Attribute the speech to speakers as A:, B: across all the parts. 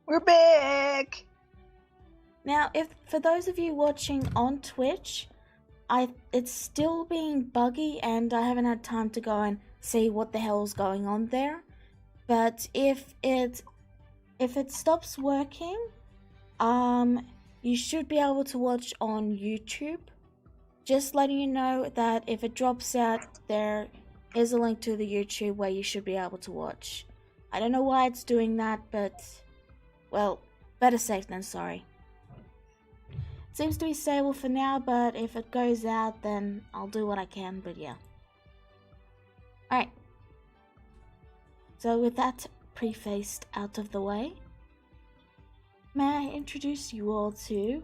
A: We're back!
B: Now, if for those of you watching on Twitch, it's still being buggy and I haven't had time to go and see what the hell's going on there. But if it stops working, you should be able to watch on YouTube. Just letting you know that if it drops out, there is a link to the YouTube where you should be able to watch. I don't know why it's doing that, but, well, better safe than sorry. It seems to be stable for now, but if it goes out, then I'll do what I can, but yeah. Alright. So with that prefaced out of the way, may I introduce you all to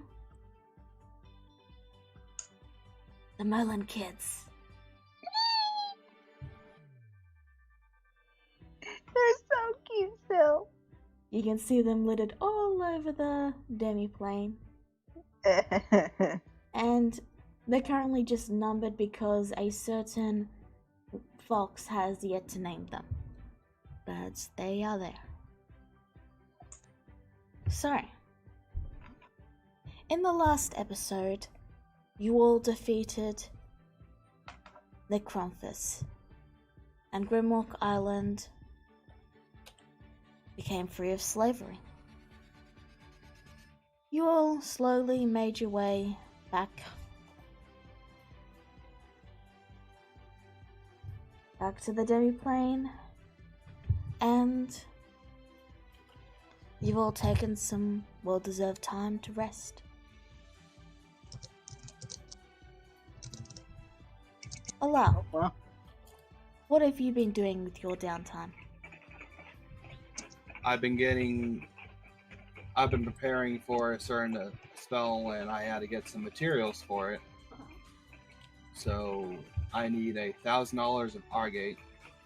B: the Merlin Kids.
A: They're so cute still.
B: You can see them littered all over the demi-plane. And they're currently just numbered because a certain fox has yet to name them. But they are there. So, in the last episode, you all defeated the Crumphus, and Grimwalk Island became free of slavery. You all slowly made your way back to the demi-plane, and you've all taken some well-deserved time to rest. Allah, what have you been doing with your downtime?
C: I've been preparing for a certain spell, and I had to get some materials for it. So I need $1,000 of Argate,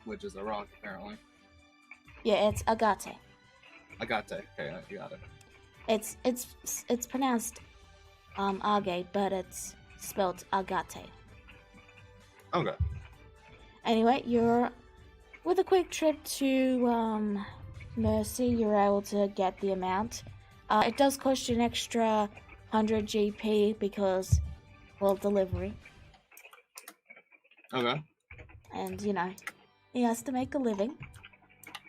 C: which is a rock apparently.
B: Yeah, it's agate.
C: Agate. Okay, you got it.
B: It's pronounced agate, but it's spelled agate.
C: Okay.
B: Anyway, you're with a quick trip to Mercy. You're able to get the amount. It does cost you an extra 100 GP because, well, delivery.
C: Okay.
B: And you know, he has to make a living.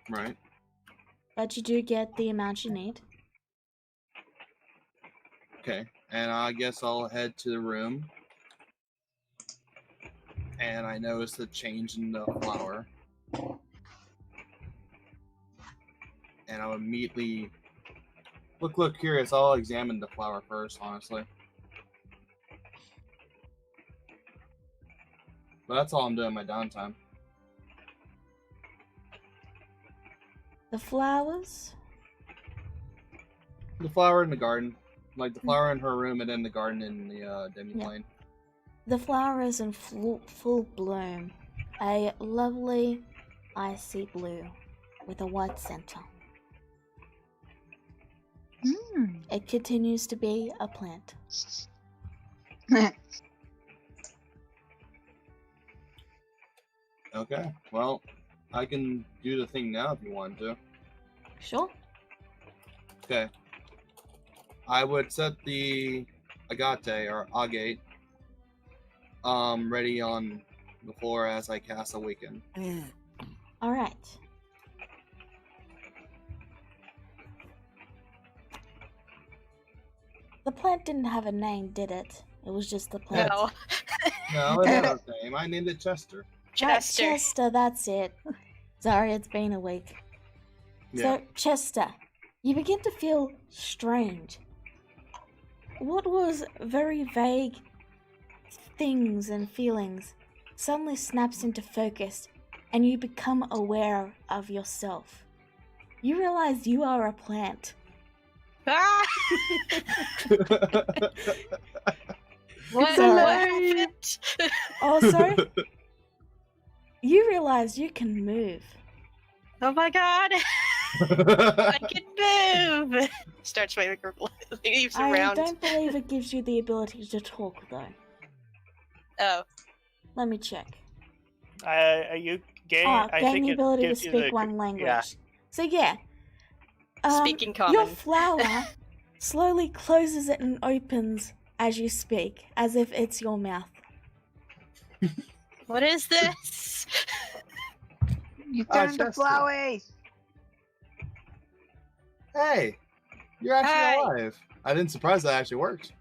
C: Right.
B: But you do get the amount you need.
C: Okay, and I guess I'll head to the room. And I noticed the change in the flower. And I'll immediately look curious. I'll examine the flower first, honestly. But that's all I'm doing in my downtime.
B: The flowers?
C: The flower in the garden. Like the flower in her room and then the garden in the demi-plane.
B: Yeah. The flower is in full bloom. A lovely icy blue with a white center. It continues to be a plant.
C: Okay, well, I can do the thing now if you want to.
B: Sure.
C: Okay. I would set the agate or agate ready on the floor as I cast Awaken.
B: Alright. The plant didn't have a name, did it? It was just the plant.
D: No.
C: No, it had a name. I named it Chester.
D: Chester.
B: Chester, that's it. Sorry, it's been a week.
C: Yeah.
B: So, Chester, you begin to feel strange. What was very vague things and feelings suddenly snaps into focus, and you become aware of yourself. You realize you are a plant.
D: Ah! What
B: Sorry.
D: happened?
B: Also, you realize you can move.
D: Oh my god! I can move! Starts my leaves
B: I
D: around.
B: don't believe it gives you the ability to talk, though.
D: Oh.
B: Let me check.
E: You gain. I
B: Gain
E: think
B: the
E: it
B: ability to
E: gives you
B: speak
E: the-
B: one language.
E: Yeah.
B: So yeah,
D: Speaking common.
B: Your flower slowly closes it and opens as you speak, as if it's your mouth.
D: What is this?
A: You turned to
C: Chester.
A: Flowey.
C: Hey, you're actually
D: Hi.
C: alive. I didn't surprise that actually worked.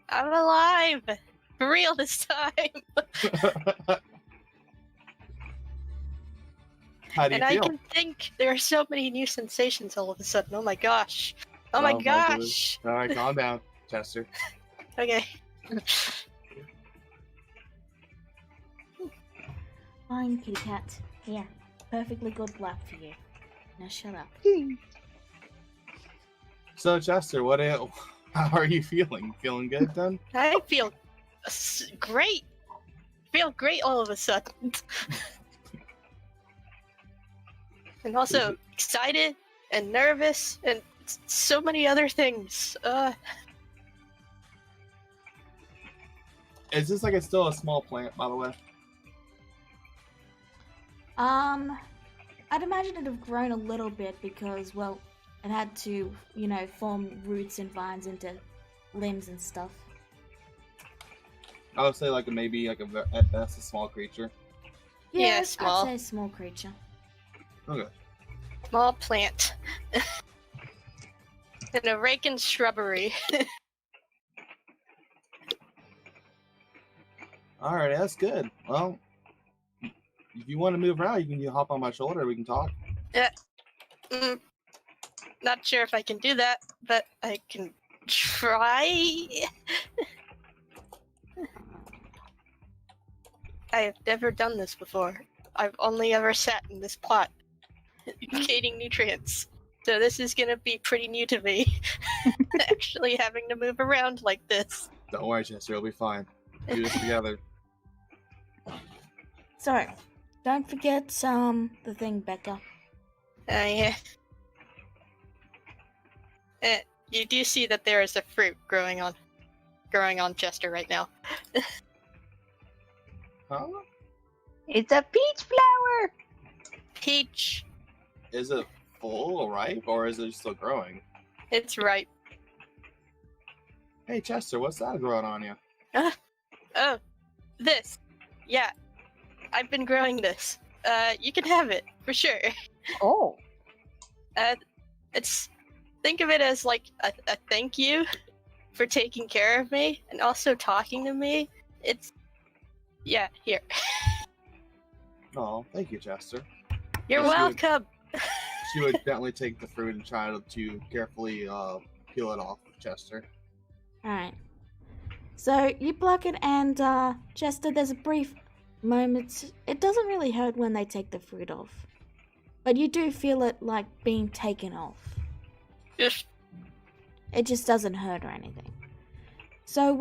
D: I'm alive. For real this time.
C: How do you
D: And I
C: feel?
D: can think there are so many new sensations all of a sudden. Oh my gosh. Oh my
C: goodness.
D: gosh.
C: All right, calm down, Chester.
D: Okay.
B: Fine, kitty cat. Here. Perfectly good luck for you. Now shut up.
C: So, Chester, how are you feeling? Feeling good then?
D: I feel great. Feel great all of a sudden. And also excited and nervous and so many other things.
C: Is this like it's still a small plant, by the way?
B: I'd imagine it'd have grown a little bit because, well, it had to, form roots and vines into limbs and stuff.
C: I would say maybe at best a small creature.
D: Yeah, small.
B: I'd say small creature.
C: Okay.
D: Small plant. An Arakan shrubbery.
C: All right, that's good. Well, if you want to move around, you can hop on my shoulder. We can talk.
D: Not sure if I can do that, but I can try. I have never done this before. I've only ever sat in this pot, gaining nutrients. So this is gonna be pretty new to me. Actually having to move around like this.
C: Don't worry, Chester. It'll be fine. Do this together.
B: So, don't forget the thing, Becca.
D: Yeah. You do see that there is a fruit growing on Chester right now.
C: Huh?
A: It's a peach flower.
D: Peach.
C: Is it full or ripe, or is it still growing?
D: It's ripe.
C: Hey, Chester, what's that growing on you?
D: Oh, this. Yeah, I've been growing this. You can have it for sure.
A: Oh.
D: Think of it as like a thank you for taking care of me and also talking to me. Here.
C: Oh, thank you, Chester.
D: You're
C: Yes, you
D: welcome.
C: She would gently take the fruit and try to carefully peel it off, Chester.
B: Alright. So, you pluck it and, Chester, there's a brief moment. It doesn't really hurt when they take the fruit off. But you do feel it, like, being taken off.
D: Just
B: It just doesn't hurt or anything. So,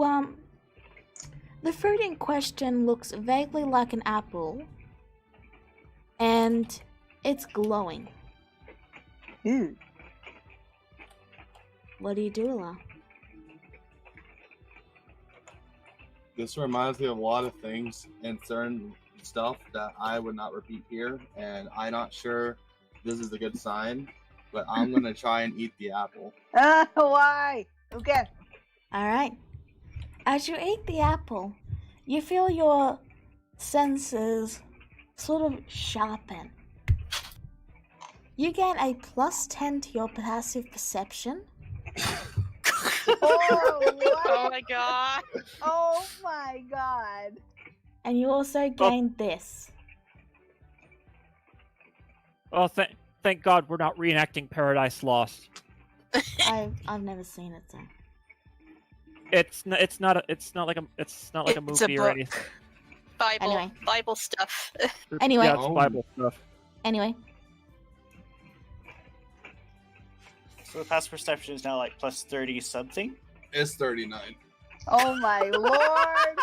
B: the fruit in question looks vaguely like an apple. And it's glowing. What do you do, Ella?
C: This reminds me of a lot of things and certain stuff that I would not repeat here, and I'm not sure this is a good sign, but I'm gonna try and eat the apple.
A: Why? Okay.
B: Alright. As you eat the apple, you feel your senses sort of sharpen. You get a +10 to your passive perception.
A: Oh, what?
D: oh my god.
A: Oh my god.
B: And you also gain this.
E: Oh, thank God we're not reenacting Paradise Lost.
B: I've never seen it, so.
E: It's not like a
D: It's a
E: movie or
D: book.
E: anything.
D: Bible
B: Anyway.
D: stuff.
B: Anyway.
E: Yeah, it's
C: Oh.
E: Bible stuff.
B: Anyway,
F: So the passive perception is now like +30 something.
C: It's 39.
A: Oh my lord.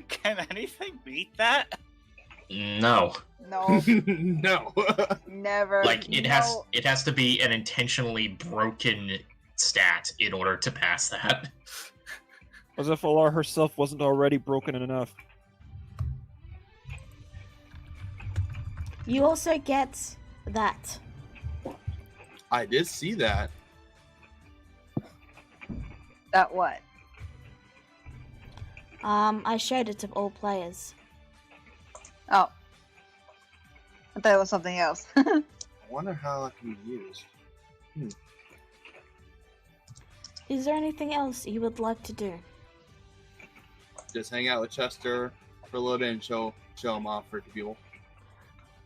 F: Can anything beat that?
G: No.
A: No,
C: No.
A: never.
G: Like it
A: No.
G: has to be an intentionally broken stat in order to pass that.
E: As if Alar herself wasn't already broken enough.
B: you also get that.
C: I did see that.
A: That what?
B: I showed it to all players.
A: Oh. I thought it was something else.
C: I wonder how that can be used.
B: Is there anything else you would like to do?
C: Just hang out with Chester for a little bit and show him off for people.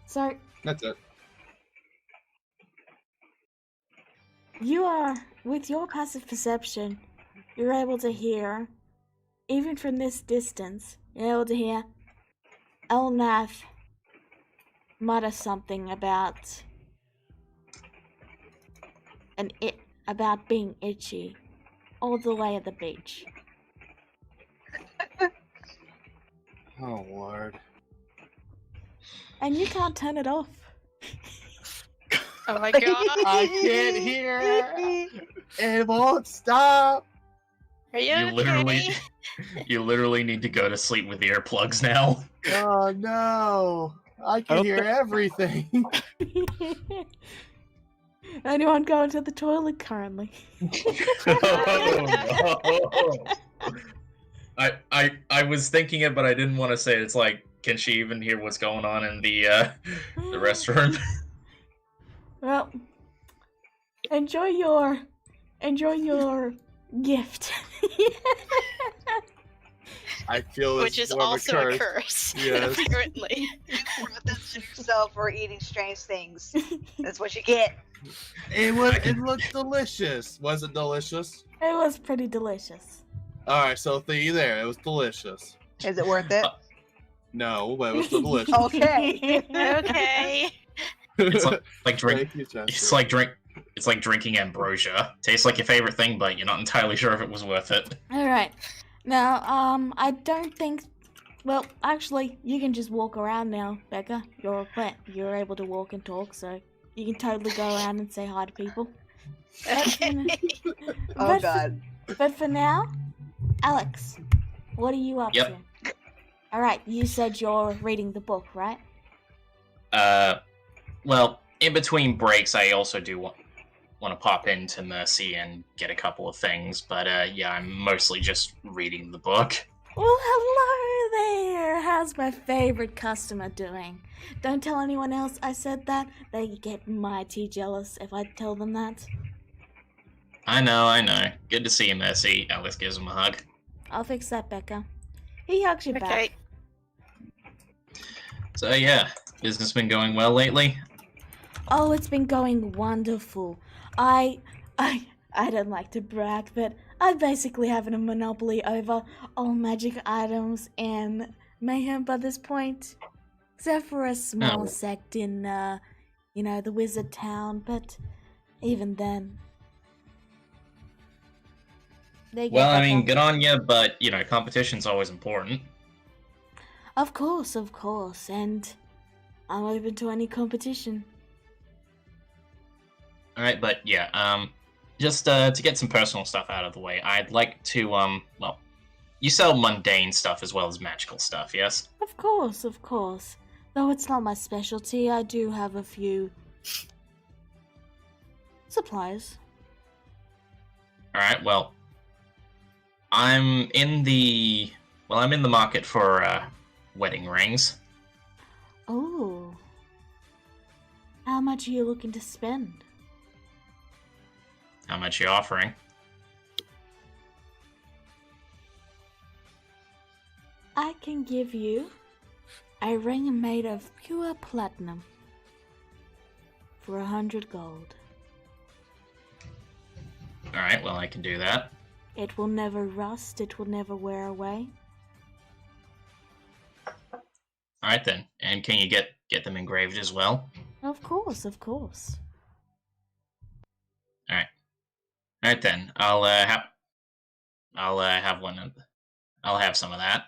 B: So,
C: That's it.
B: you are, with your passive perception, you're able to hear, even from this distance, you're able to hear Elnath mutter something about about being itchy all the way at the beach.
C: Oh Lord.
B: And you can't turn it off.
D: Oh my god.
C: I can't hear it. It won't stop.
D: Are you
G: You
D: okay?
G: literally need to go to sleep with earplugs now.
C: Oh no. I can
E: don't
C: hear
E: thi-
C: everything.
B: Anyone going to the toilet currently?
G: Oh, no. I was thinking it, but I didn't want to say it. It's like, can she even hear what's going on in the restroom?
B: Well, enjoy your gift.
C: I feel
D: Which
C: it's
D: is
C: more of
D: also
C: a curse. Yes.
D: apparently.
A: Distance yourself for eating strange things. That's what you get.
C: It looked delicious. Was it delicious?
B: It was pretty delicious.
C: Alright, so thingy there. It was delicious.
A: Is it worth it?
C: No, but it was still delicious.
A: Okay.
D: Okay.
G: It's like drink.
C: Thank you, Chester.
G: It's like drinking ambrosia. Tastes like your favorite thing, but you're not entirely sure if it was worth it.
B: All right. Now, I don't think. Well, actually, you can just walk around now, Becca. You're a plant. You're able to walk and talk, so you can totally go around and say hi to people.
D: Okay.
A: Oh
B: But-
A: god.
B: But for now, Alex, what are you up
G: Yep.
B: to? All right. You said you're reading the book, right?
G: Well, in between breaks, I also do want to pop into Mercy and get a couple of things, but yeah, I'm mostly just reading the book.
B: Well, hello there! How's my favorite customer doing? Don't tell anyone else I said that. They get mighty jealous if I tell them that.
G: I know. Good to see you, Mercy. Alex gives him a hug.
B: I'll fix that, Becca. He hugs you
D: Okay.
B: back.
G: So yeah, business been going well lately?
B: Oh, it's been going wonderful. I don't like to brag, but I basically have a monopoly over all magic items in Mayhem by this point. Except for a small
G: Oh.
B: sect in, the wizard town, but even then. They get
G: Well, I
B: better.
G: mean, good on you, but, competition's always important.
B: Of course, and I'm open to any competition.
G: Alright, but yeah, just to get some personal stuff out of the way, I'd like to, well, you sell mundane stuff as well as magical stuff, yes?
B: Of course. Though it's not my specialty, I do have a few supplies.
G: Alright, well, I'm in the market for, wedding rings.
B: Oh. How much are you looking to spend?
G: How much you offering?
B: I can give you a ring made of pure platinum for 100 gold.
G: Alright, well, I can do that.
B: It will never rust, it will never wear away.
G: Alright then, and can you get them engraved as well?
B: Of course.
G: Alright then, I'll have one. I'll have some of that.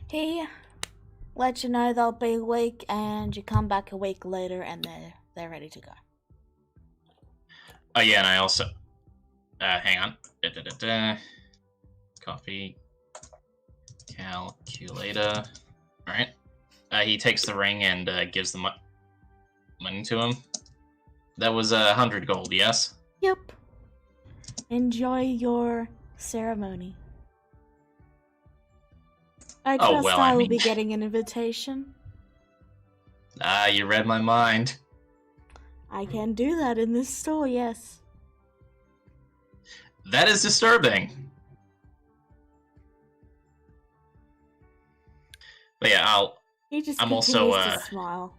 B: He let you know they'll be a week, and you come back a week later, and they're ready to go.
G: Oh yeah, and I also hang on. Coffee calculator. All right. He takes the ring and gives them. money to him. That was 100 gold, yes?
B: Yep. Enjoy your ceremony. I
G: Oh,
B: trust
G: well,
B: I
G: I
B: will
G: mean-
B: be getting an invitation.
G: Ah, you read my mind.
B: I can do that in this store, yes.
G: That is disturbing. But yeah,
B: He just
G: I'm
B: continues
G: also,
B: to smile.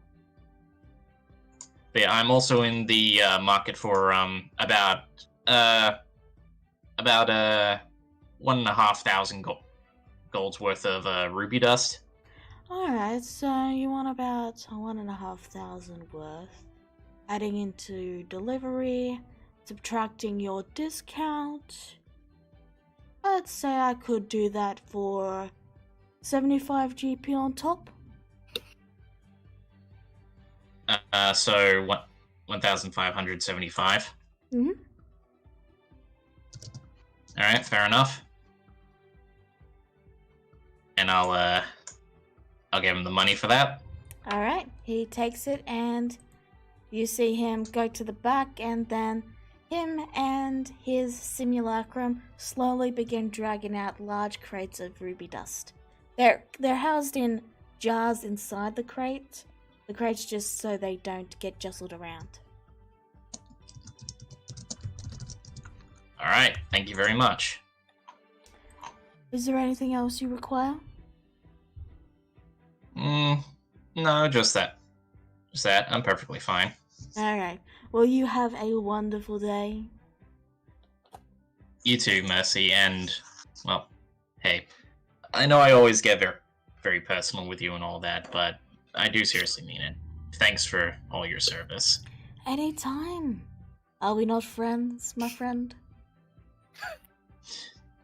G: But yeah, I'm also in the market for about 1,500 gold's worth of ruby dust.
B: Alright, so you want about 1,500 worth. Adding into delivery, subtracting your discount. I'd say I could do that for 75 GP on top.
G: So 1,575.
B: Mhm.
G: All right, fair enough. And I'll give him the money for that.
B: Alright, he takes it and you see him go to the back, and then him and his simulacrum slowly begin dragging out large crates of ruby dust. They're housed in jars inside the crate. The crates just so they don't get jostled around.
G: All right, thank you very much.
B: Is there anything else you require?
G: No, just that. Just that. I'm perfectly fine.
B: Alright, well, you have a wonderful day.
G: You too, Mercy, and, well, hey, I know I always get very, very personal with you and all that, but I do seriously mean it. Thanks for all your service.
B: Anytime. Are we not friends, my friend?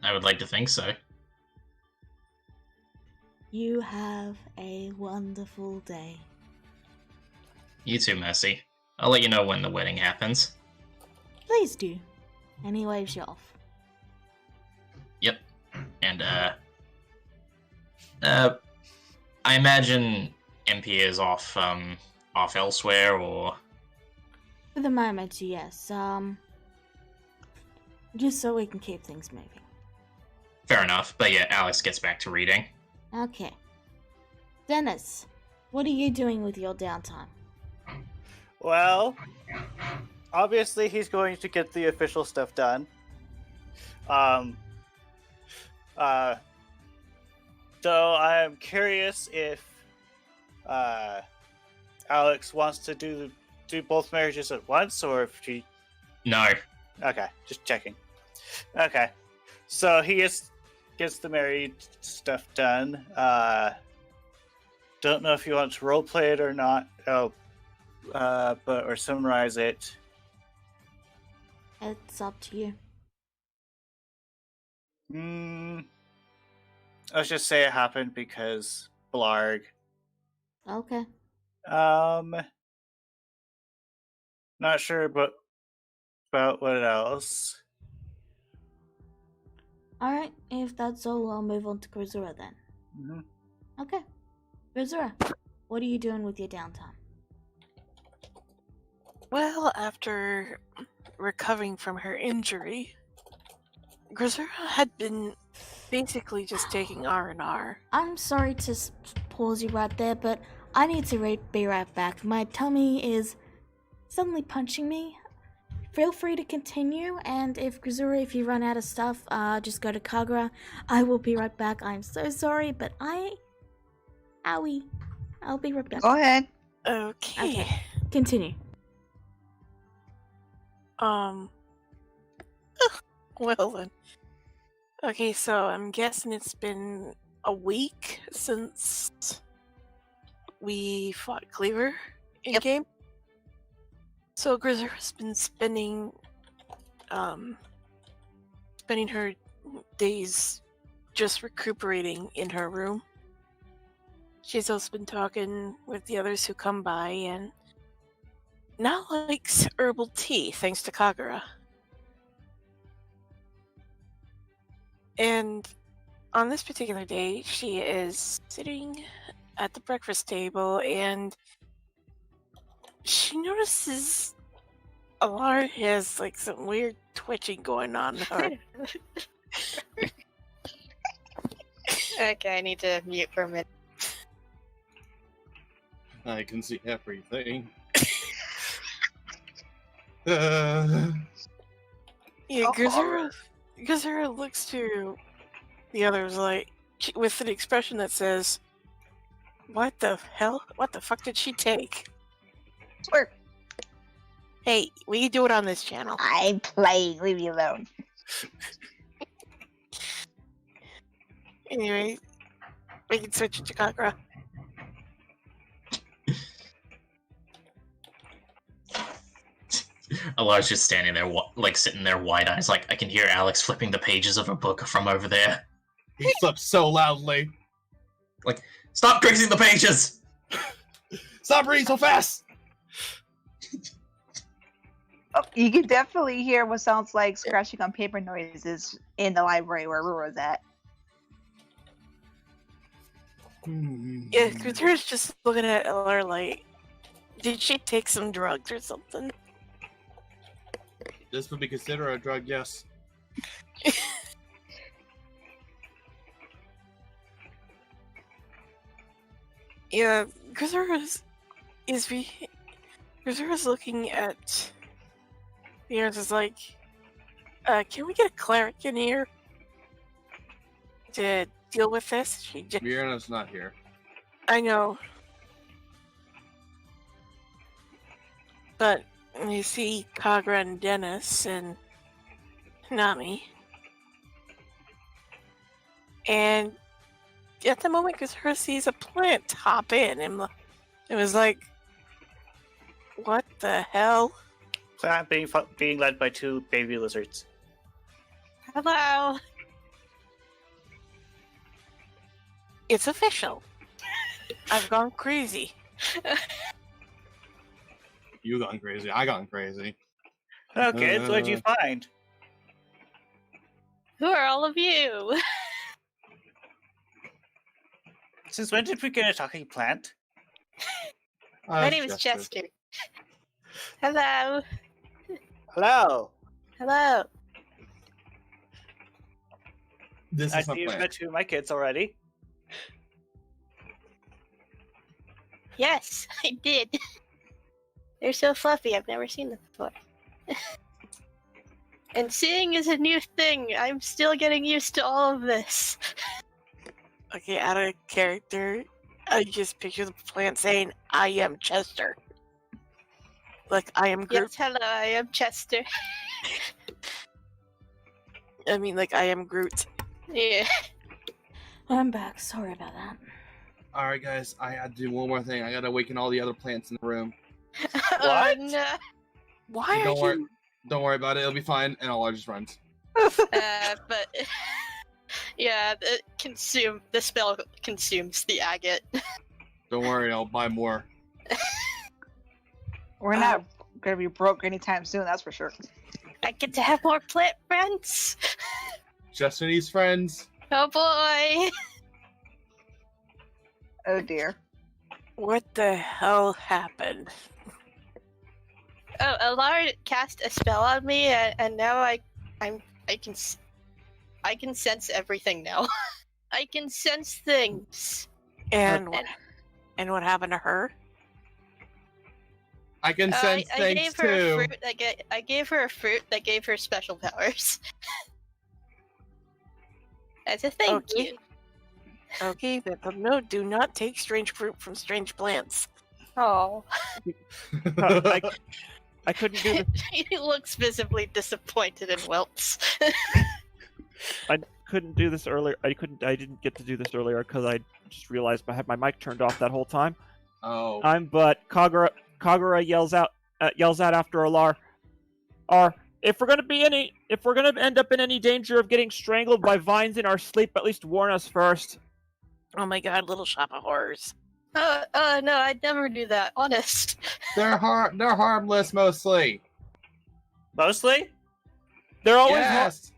G: I would like to think so.
B: You have a wonderful day.
G: You too, Mercy. I'll let you know when the wedding happens.
B: Please do. And he waves you off.
G: Yep. And, I imagine MP is off elsewhere, or...
B: For the moment, yes. Just so we can keep things moving.
G: Fair enough, but yeah, Alex gets back to reading.
B: Okay. Dennis, what are you doing with your downtime?
F: Well, obviously he's going to get the official stuff done. Though I'm curious if Alex wants to do both marriages at once, or if she...
G: No.
F: Okay, just checking. Okay, so he gets the married stuff done. Don't know if you want to roleplay it or not. Or summarize it.
B: It's up to you.
F: Let's just say it happened because Blarg.
B: Okay.
F: Not sure about what else.
B: Alright, if that's all, I'll move on to Grisura then.
F: Mm-hmm.
B: Okay. Grisura, what are you doing with your downtime?
H: Well, after recovering from her injury, Grisura had been basically just taking R&R.
B: I'm sorry to pause you right there, but I need to be right back. My tummy is suddenly punching me. Feel free to continue, and if Grisura, if you run out of stuff, just go to Kagura. I will be right back. I'm so sorry, but Owie. I'll be right back.
A: Go ahead.
H: Okay.
B: Continue.
H: Well then. Okay, so I'm guessing it's been a week since we fought Cleaver in game. So Grisura's been spending her days just recuperating in her room. She's also been talking with the others who come by, and now likes herbal tea thanks to Kagura. And on this particular day, she is sitting at the breakfast table, and she notices Alar has like some weird twitching going on in her.
D: Okay, I need to mute for a minute.
C: I can see everything.
H: Yeah,
A: Oh,
H: Gazera looks to the others like with an expression that says, "What the hell? What the fuck did she take?"
A: swear.
H: Hey, we do it on this channel.
A: I'm playing. Leave me alone.
H: Anyway, we can switch to Kakra.
G: Alar's just standing there, like sitting there, wide eyes. Like I can hear Alex flipping the pages of a book from over there.
C: He flips so loudly.
G: Like, stop grazing the pages!
C: Stop reading so fast!
A: Oh, you can definitely hear what sounds like scratching on paper noises in the library where Aurora's at.
H: Yeah, Gazera's just looking at Alar like, did she take some drugs or something?
C: This would be considered a drug, yes.
H: Yeah, Gazera's looking at the others is like, can we get a cleric in here to deal with this? She just,
C: Mirna's not here.
H: I know, but you see Kagra and Dennis and Nami, and at the moment, Gazera sees a plant hop in, and it was like, what the hell?
F: Plant being led by two baby lizards.
D: Hello.
H: It's official. I've gone crazy.
C: You gone crazy. I gone crazy.
F: Okay, so what'd you find?
D: Who are all of you?
F: Since when did we get a talking plant?
D: My name is Chester. Hello.
F: Hello.
D: Hello.
C: This
F: I
C: is my
F: see you've
C: plan.
F: met two of my kids already.
D: Yes, I did. They're so fluffy. I've never seen them before. And seeing is a new thing. I'm still getting used to all of this.
H: Okay, out of character, I just picture the plant saying, I am Chester. Like, I am Groot.
D: Yes, hello, I am Chester.
H: I mean, like, I am Groot.
D: Yeah.
B: I'm back. Sorry about that.
C: Alright, guys, I gotta do one more thing. I gotta awaken all the other plants in the room.
D: Oh, no.
H: Why are
C: Don't worry.
H: you...
C: Don't worry about it. It'll be fine, and Alar just runs.
D: But yeah, the spell consumes the agate.
C: Don't worry, I'll buy more.
A: We're not gonna be broke anytime soon, that's for sure.
D: I get to have more plant friends.
C: Destiny's friends.
D: Oh boy.
A: Oh dear.
H: What the hell happened?
D: Oh, Alar cast a spell on me, and now I can sense everything now. I can sense things.
H: And what happened to her?
C: I can sense
D: I
C: things
D: gave her
C: too.
D: a fruit. I gave her a fruit that gave her special powers. As a thank
H: Okay.
D: you.
H: Okay, but no, do not take strange fruit from strange plants.
D: Oh.
E: I couldn't do this.
D: He looks visibly disappointed and welts.
E: I couldn't do this earlier. I didn't get to do this earlier because I just realized I had my mic turned off that whole time.
C: Oh.
E: But Kagura yells out after Alar. If we're gonna end up in any danger of getting strangled by vines in our sleep, at least warn us first.
H: Oh my god, Little Shop of Horrors.
D: No, I'd never do that. Honest.
C: They're harmless mostly.
F: Mostly?
E: They're always
C: Yes.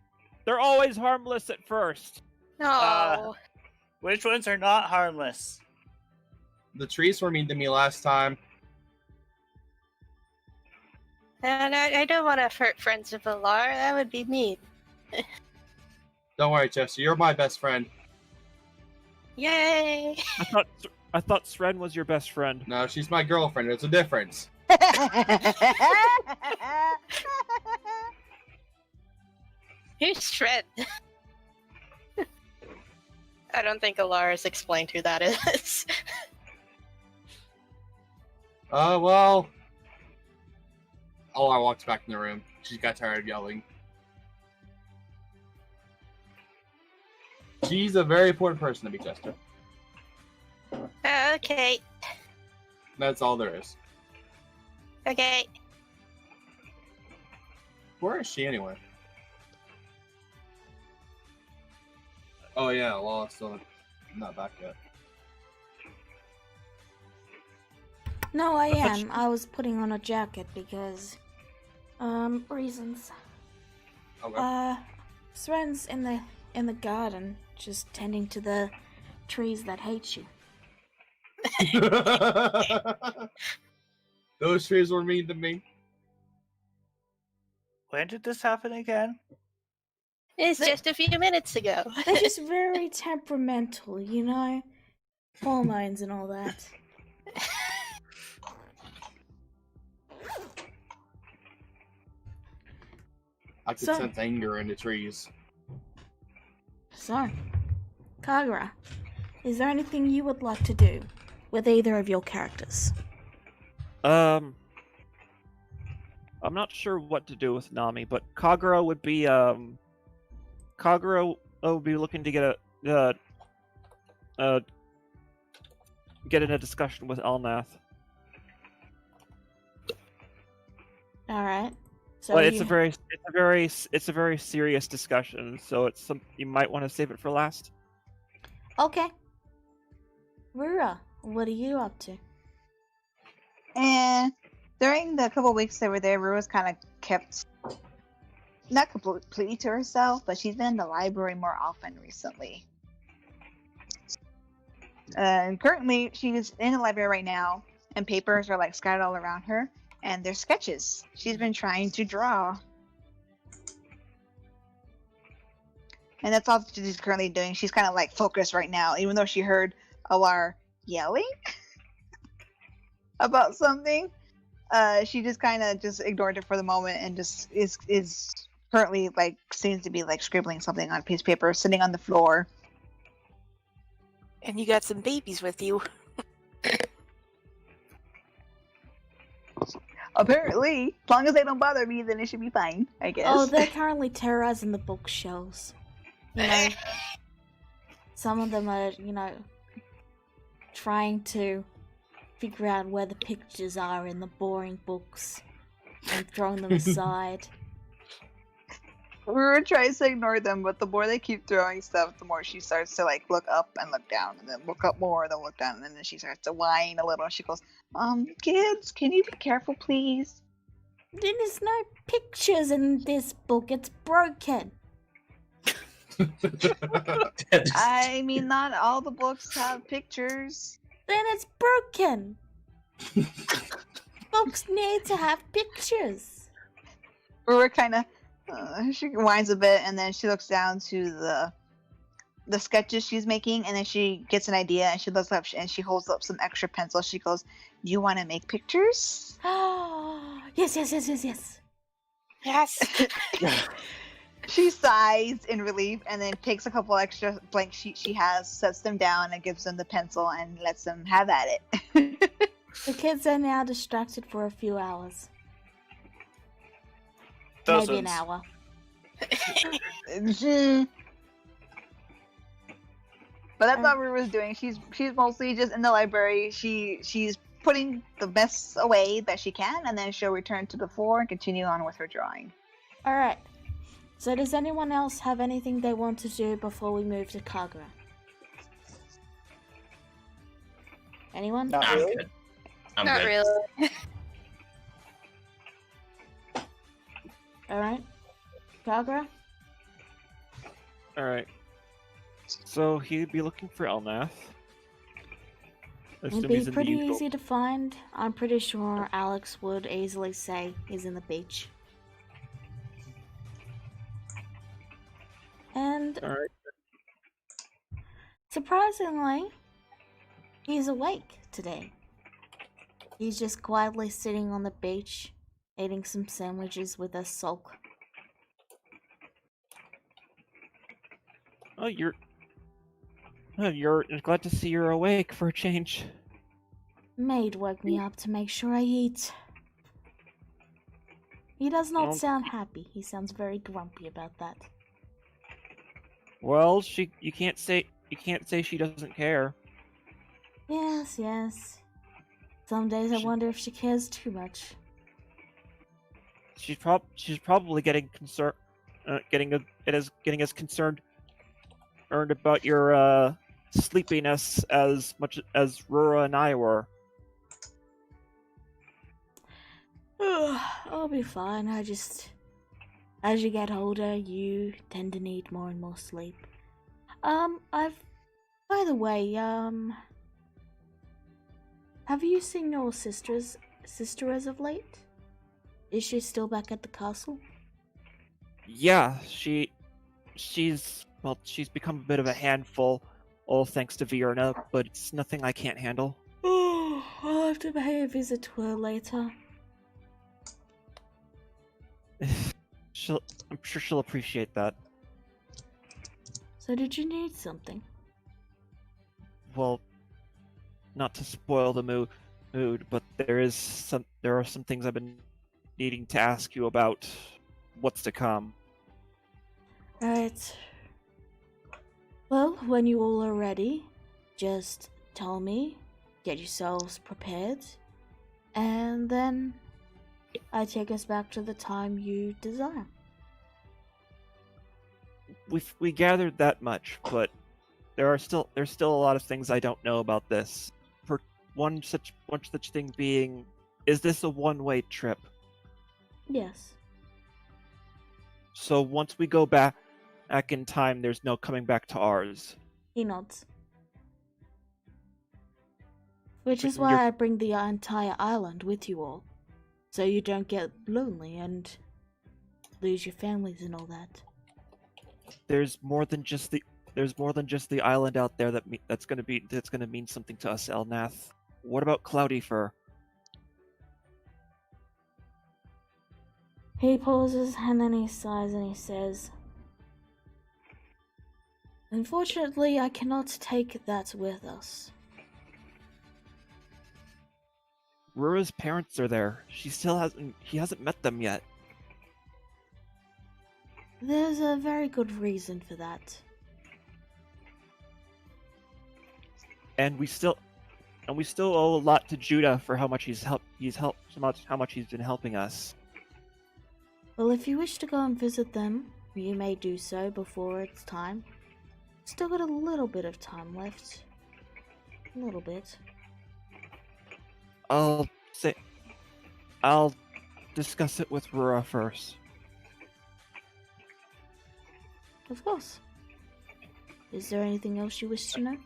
E: they're always harmless at first.
D: No.
F: Which ones are not harmless?
C: The trees were mean to me last time.
D: And I don't want to hurt friends of Alar. That would be mean.
C: Don't worry, Chester. You're my best friend.
D: Yay!
E: I thought Sren was your best friend.
C: No, she's my girlfriend. There's a difference.
D: Who's Shred? I don't think Alar has explained who that is.
C: Well... Alar walks back in the room. She got tired of yelling. She's a very important person to me, Chester.
D: Okay.
C: That's all there is.
D: Okay.
C: Where is she anyway? Oh yeah, Lala's still not back yet.
B: No, I am. I was putting on a jacket because, reasons.
C: Okay.
B: Sren's in the garden, just tending to the trees that hate you.
C: Those trees were mean to me.
F: When did this happen again?
D: It's just a few minutes ago.
B: They're just very temperamental, you know? Hormones and all that.
C: I could sense anger in the trees.
B: So, Kagura, is there anything you would like to do with either of your characters?
E: I'm not sure what to do with Nami, but Kagura would be looking to get in a discussion with Elnath.
B: All right. So
E: But it's a very serious discussion, so it's you might want to save it for last.
B: Okay. Rura, what are you up to?
A: And during the couple weeks they were there, Rua's kind of kept not completely to herself, but she's been in the library more often recently. Currently, she's in the library right now, and papers are like scattered all around her, and they're sketches she's been trying to draw. And that's all she's currently doing. She's kind of like focused right now, even though she heard Alar yelling about something. She just kind of just ignored it for the moment and just is currently like seems to be like scribbling something on a piece of paper, sitting on the floor.
H: And you got some babies with you.
A: Apparently, as long as they don't bother me, then it should be fine, I guess.
B: Oh, they're currently terrorizing the bookshelves. You know, some of them are, you know, trying to figure out where the pictures are in the boring books and throwing them aside.
A: Rura tries to ignore them, but the more they keep throwing stuff, the more she starts to like look up and look down, and then look up more, then look down, and then she starts to whine a little. She goes, kids, can you be careful, please?
B: There's no pictures in this book. It's broken.
A: I mean, not all the books have pictures.
B: Then it's broken. Books need to have pictures.
A: Rura kind of she whines a bit, and then she looks down to the sketches she's making, and then she gets an idea, and she looks up and she holds up some extra pencils. She goes, "Do you want to make pictures?"
B: Yes.
H: Yes.
A: She sighs in relief, and then takes a couple extra blank sheets she has, sets them down, and gives them the pencil, and lets them have at it.
B: The kids are now distracted for a few hours.
F: Dozens.
B: Maybe an hour.
A: But that's what Rua's doing. She's mostly just in the library. She's putting the mess away that she can, and then she'll return to the floor and continue on with her drawing.
B: Alright. So does anyone else have anything they want to do before we move to Kagura? Anyone?
F: Not
G: I'm
F: really.
G: good. I'm
D: Not
G: good.
D: really.
B: Alright. Kagura?
E: Alright. So he'd be looking for Elnath. I
B: It'd
E: assume
B: be
E: he's in the
B: pretty
E: usual.
B: easy to find. I'm pretty sure Alex would easily say he's in the beach. And
E: All right.
B: surprisingly, he's awake today. He's just quietly sitting on the beach, eating some sandwiches with a sulk.
E: Oh, you're glad to see you're awake for a change.
B: Maid woke me up to make sure I eat. He does not
E: Well-
B: sound happy. He sounds very grumpy about that.
E: Well, you can't say she doesn't care.
B: Yes, yes. Some days I wonder if she cares too much.
E: She's probably getting as concerned about your sleepiness as much as Rura and I were.
B: I'll be fine. As you get older, you tend to need more and more sleep. By the way, have you seen your sister as of late? Is she still back at the castle?
E: Yeah, she's become a bit of a handful, all thanks to Vierna, but it's nothing I can't handle.
B: Oh, I'll have to pay a visit to her later.
E: I'm sure she'll appreciate that.
B: So did you need something?
E: Well, not to spoil the mood, but there are some things I've been needing to ask you about what's to come.
B: Right. Well, when you all are ready, just tell me, get yourselves prepared, and then I take us back to the time you desire.
E: We gathered that much, but there's still a lot of things I don't know about this. For one such thing being, is this a one-way trip?
B: Yes.
E: So once we go back in time, there's no coming back to ours.
B: He nods. Which
E: But
B: is why I bring the entire island with you all, so you don't get lonely and lose your families and all that.
E: There's more than just the island out there that's gonna mean something to us, Elnath. What about Cloudy Fur?
B: He pauses and then he sighs and he says, "Unfortunately, I cannot take that with us."
E: Rura's parents are there. He hasn't met them yet.
B: There's a very good reason for that.
E: And we still owe a lot to Judah for how much he's been helping us.
B: Well, if you wish to go and visit them, you may do so before it's time. Still got a little bit of time left. A little bit.
E: I'll discuss it with Rura first.
B: Of course. Is there anything else you wish to know?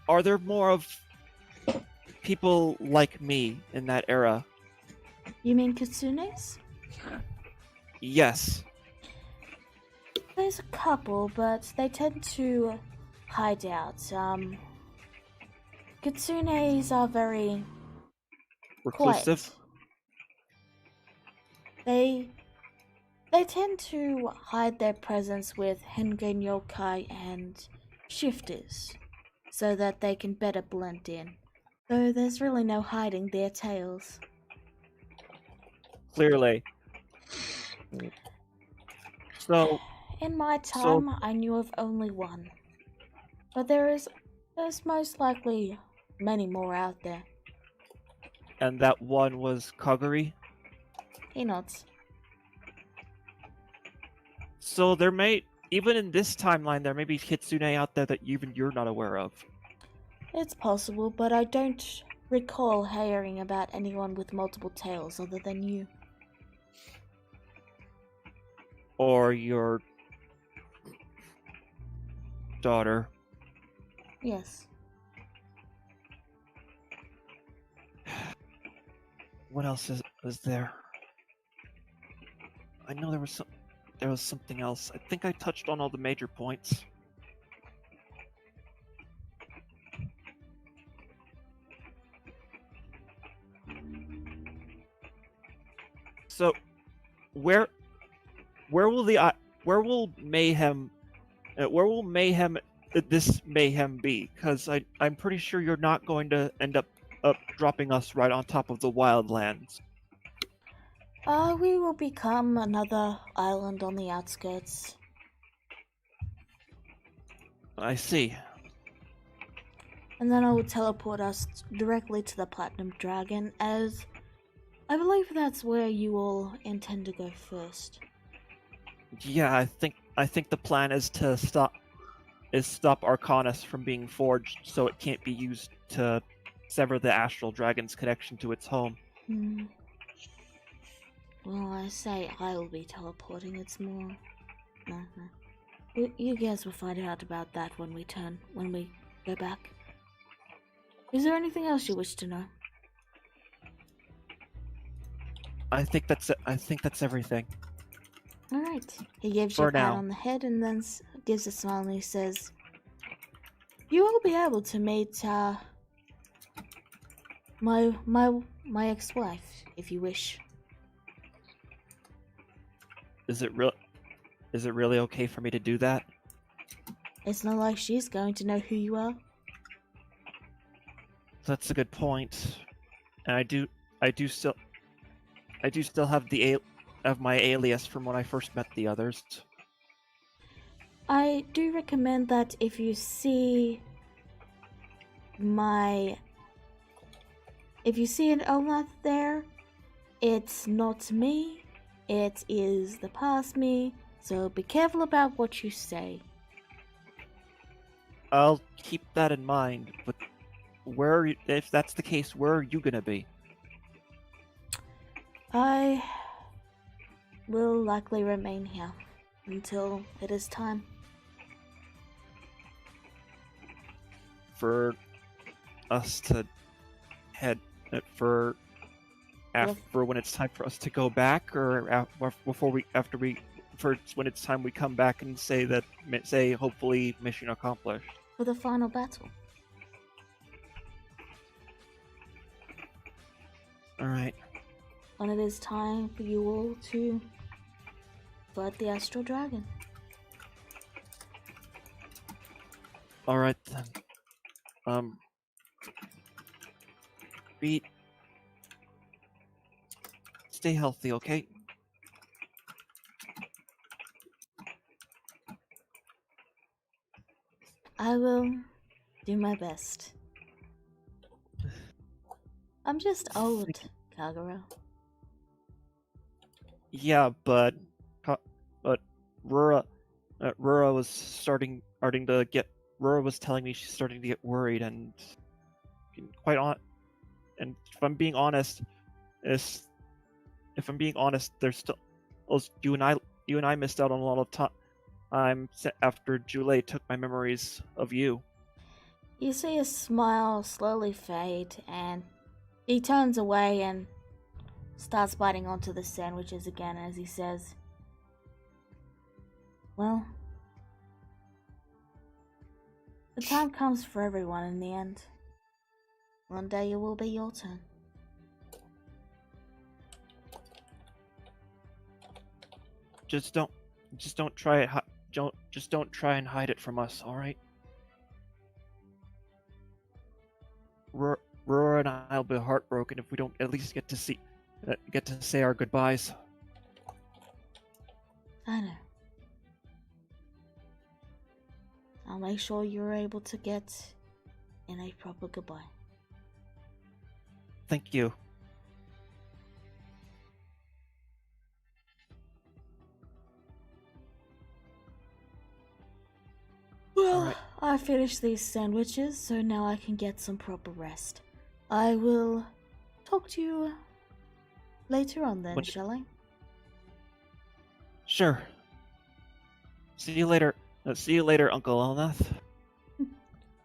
E: Are there more of people like me in that era?
B: You mean kitsunes?
E: Yes.
B: There's a couple, but they tend to hide out. Kitsunes are very
E: Reclusive?
B: quiet. They tend to hide their presence with Hengen yokai and shifters, so that they can better blend in. Though there's really no hiding their tails.
E: Clearly. So,
B: In my time, I knew of only one. But there's most likely many more out there.
E: and that one was Kaguri?
B: He nods.
E: So even in this timeline, there may be Kitsune out there that even you're not aware of.
B: It's possible, but I don't recall hearing about anyone with multiple tails other than you.
E: Or you're... daughter.
B: Yes.
E: What else was there? I know there was something else. I think I touched on all the major points. So, where will Mayhem this Mayhem be? Because I'm pretty sure you're not going to end up dropping us right on top of the wildlands.
B: We will become another island on the outskirts.
E: I see.
B: And then I will teleport us directly to the Platinum Dragon, as I believe that's where you all intend to go first.
E: Yeah, I think the plan is to stop Arcanus from being forged, so it can't be used to sever the Astral Dragon's connection to its home.
B: Well, I say I'll be teleporting. It's more. You guys will find out about that when we go back. Is there anything else you wish to know?
E: I think that's everything.
B: All right. He gives you a pat on the head and then gives a smile and he says, "You will be able to meet my ex-wife if you wish."
E: Is it really okay for me to do that?
B: It's not like she's going to know who you are.
E: That's a good point. And I do still have my alias from when I first met the others.
B: I do recommend that if you see an Olnath there, it's not me, it is the past me, so be careful about what you say.
E: I'll keep that in mind, but if that's the case, where are you gonna be?
B: I will likely remain here until it is time.
E: For us to head for when it's time for us to go back, or when it's time we come back and say hopefully mission accomplished.
B: For the final battle.
E: All right.
B: When it is time for you all to fight the Astral Dragon.
E: All right then. Stay healthy, okay?
B: I will do my best. I'm just old, Kagura.
E: Yeah, but Rura was Rura was telling me she's starting to get worried, and and if I'm being honest, there's still you and I missed out on a lot of time after Jule took my memories of you.
B: You see his smile slowly fade, and he turns away and starts biting onto the sandwiches again as he says, "Well, the time comes for everyone in the end. One day it will be your turn."
E: Just don't try and hide it from us, all right? Rura and I'll be heartbroken if we don't at least get to say our goodbyes.
B: I know. I'll make sure you're able to get in a proper goodbye.
E: Thank you.
B: Well,
E: right.
B: I finished these sandwiches, so now I can get some proper rest. I will talk to you later on then, shall I?
E: Sure. See you later. See you later, Uncle Elnath.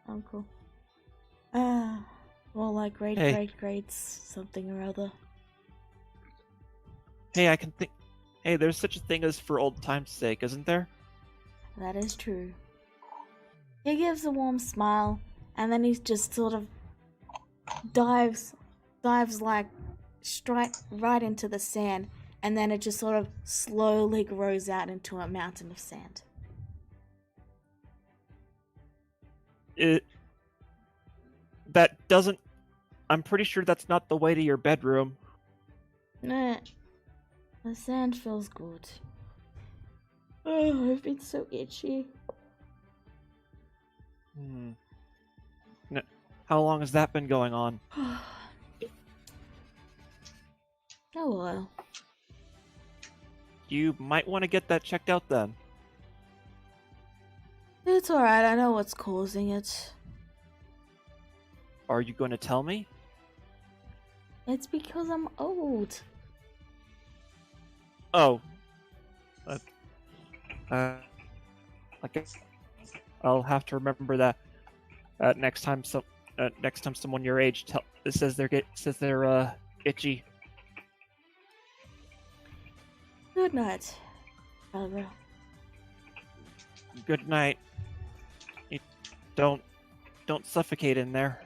B: Uncle. More like great something or other.
E: Hey, I can think. Hey, there's such a thing as for old time's sake, isn't there?
B: That is true. He gives a warm smile, and then he just sort of dives like right into the sand, and then it just sort of slowly grows out into a mountain of sand.
E: That doesn't. I'm pretty sure that's not the way to your bedroom.
B: Nah. The sand feels good. Oh, I've been so itchy.
E: How long has that been going on?
B: Oh well.
E: You might want to get that checked out then.
B: It's alright, I know what's causing it.
E: Are you going to tell me?
B: It's because I'm old.
E: Oh. I guess I'll have to remember that next time someone your age says they're itchy.
B: Good night, Barbara.
E: Good night. Don't suffocate in there.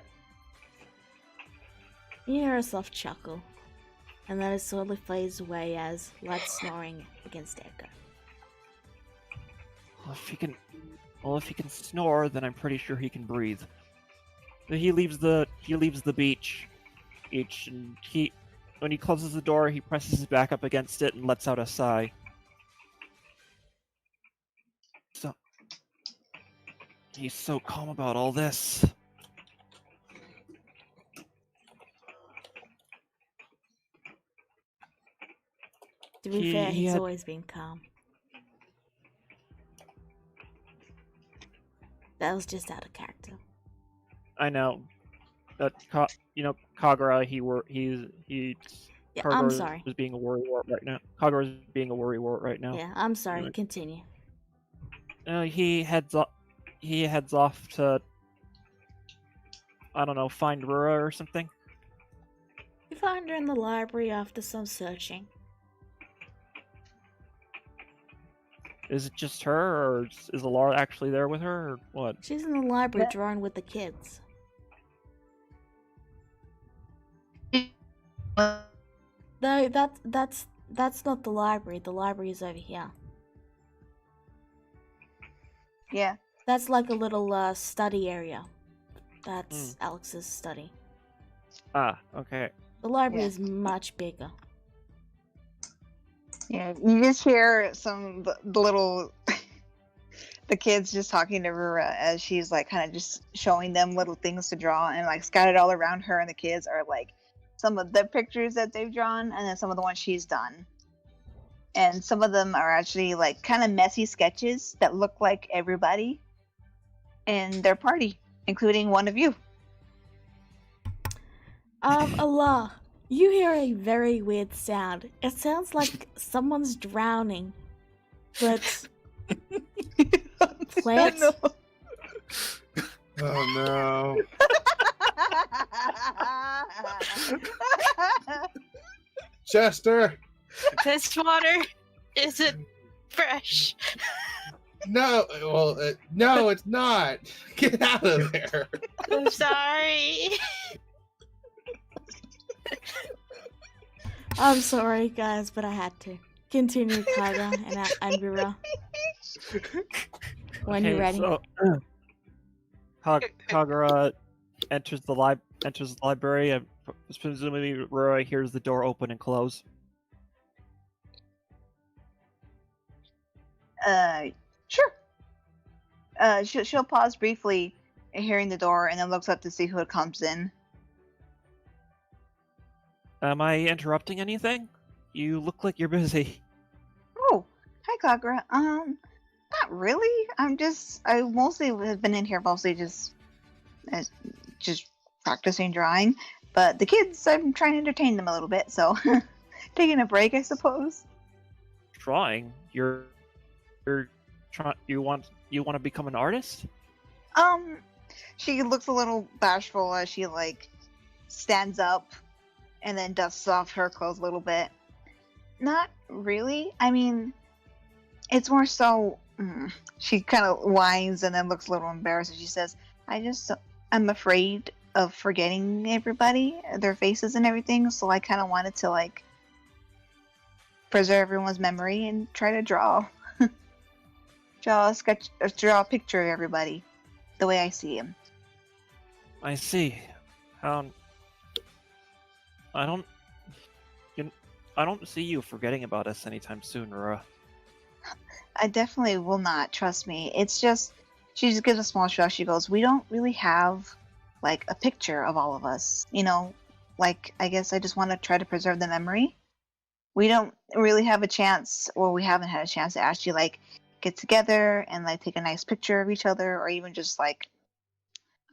B: You hear a soft chuckle, and then it slowly fades away as light snoring against echo.
E: Well, if he can snore, then I'm pretty sure he can breathe. He leaves the beach. And when he closes the door, he presses his back up against it and lets out a sigh. So he's so calm about all this.
B: To be fair, he's always been calm. That was just out of character.
E: I know. That Kagura,
B: Yeah,
E: Kagura
B: I'm sorry.
E: is being a worrywart right now. Kagura is being a worrywart right now.
B: Yeah, I'm sorry.
E: Anyway.
B: Continue.
E: He heads off to, I don't know, find Rura or something.
B: You find her in the library after some searching.
E: Is it just her, or is Alara actually there with her, or what?
B: She's in the library drawing with the kids. No, that's not the library. The library is over here.
A: Yeah.
B: That's like a little study area. That's Alex's study.
E: Ah, okay.
B: The library is much bigger.
A: Yeah, you just hear the little the kids just talking to Rura as she's like kind of just showing them little things to draw, and like scattered all around her and the kids are like some of the pictures that they've drawn, and then some of the ones she's done. And some of them are actually like kind of messy sketches that look like everybody in their party, including one of you.
B: Allah, you hear a very weird sound. It sounds like someone's drowning, but plants.
C: Oh no. Chester!
D: This water isn't fresh.
C: No, well, no, it's not. Get out of there.
D: I'm sorry.
B: I'm sorry, guys, but I had to. Continue, Kyra and Rura. When you're ready.
E: So, Kagura enters the library, and presumably Rura hears the door open and close.
A: Sure. She'll pause briefly, hearing the door, and then looks up to see who comes in.
E: Am I interrupting anything? You look like you're busy.
A: Oh, hi, Kagura. Not really. I mostly have been in here just practicing drawing. But the kids, I'm trying to entertain them a little bit, so taking a break, I suppose.
E: Drawing? You're You want to become an artist?
A: She looks a little bashful as she like stands up and then dusts off her clothes a little bit. Not really. I mean, it's more so. She kind of whines and then looks a little embarrassed. And she says, I'm afraid of forgetting everybody, their faces and everything. So I kind of wanted to like preserve everyone's memory and try to draw a picture of everybody the way I see him.
E: I see. I don't see you forgetting about us anytime soon, Rura.
A: I definitely will not, trust me. It's just, she just gives a small shrug. She goes, we don't really have like a picture of all of us, like I guess I just want to try to preserve the memory. We don't really have a chance, or we haven't had a chance to actually like get together and like take a nice picture of each other, or even just like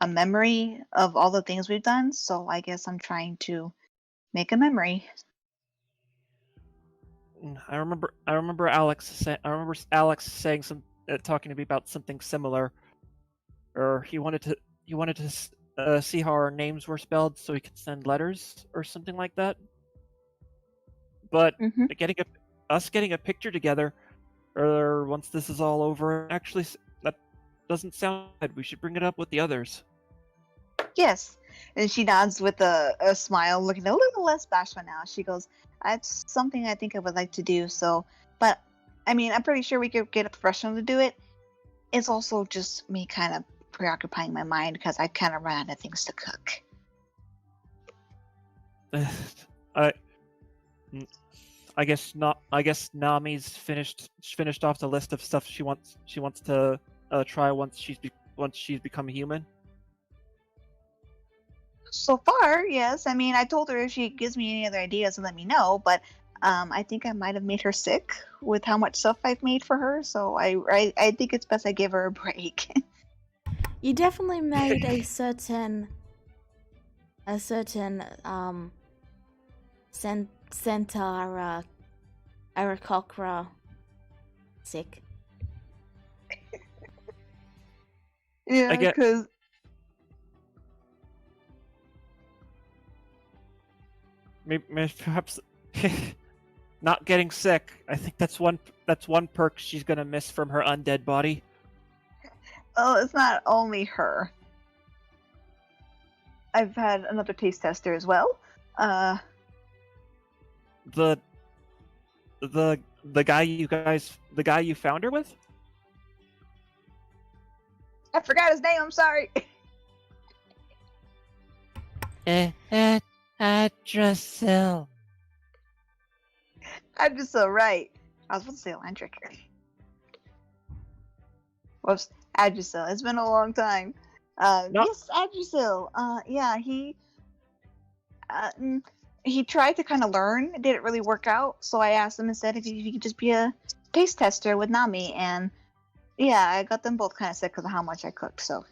A: a memory of all the things we've done. So I guess I'm trying to make a memory.
E: I remember Alex saying talking to me about something similar, or he wanted to see how our names were spelled so he could send letters or something like that. But getting a picture together, or once this is all over, actually, that doesn't sound bad. We should bring it up with the others.
A: Yes. And she nods with a smile, looking a little less bashful now. She goes, that's something I think I would like to do. So, but I mean, I'm pretty sure we could get a professional to do it. It's also just me kind of preoccupying my mind because I kind of ran out of things to cook.
E: I guess not. I guess Nami's finished off the list of stuff she wants to try once she's become human.
A: So far, yes. I mean, I told her if she gives me any other ideas to let me know, but I think I might have made her sick with how much stuff I've made for her. So I think it's best I give her a break.
B: You definitely made a certain Centaur Aarakocra sick.
A: Yeah, because
E: maybe perhaps not getting sick. I think that's one perk she's gonna miss from her undead body.
A: Oh, it's not only her. I've had another taste tester as well.
E: The guy you found her with?
A: I forgot his name. I'm sorry.
E: Adrasil.
A: I'm just so right. I was supposed to say Elandric. Whoops, Adrasil. It's been a long time. Yes, Adrasil. Yeah, he tried to kind of learn. It didn't really work out, so I asked him instead if he could just be a taste tester with Nami, and yeah, I got them both kind of sick because of how much I cooked. So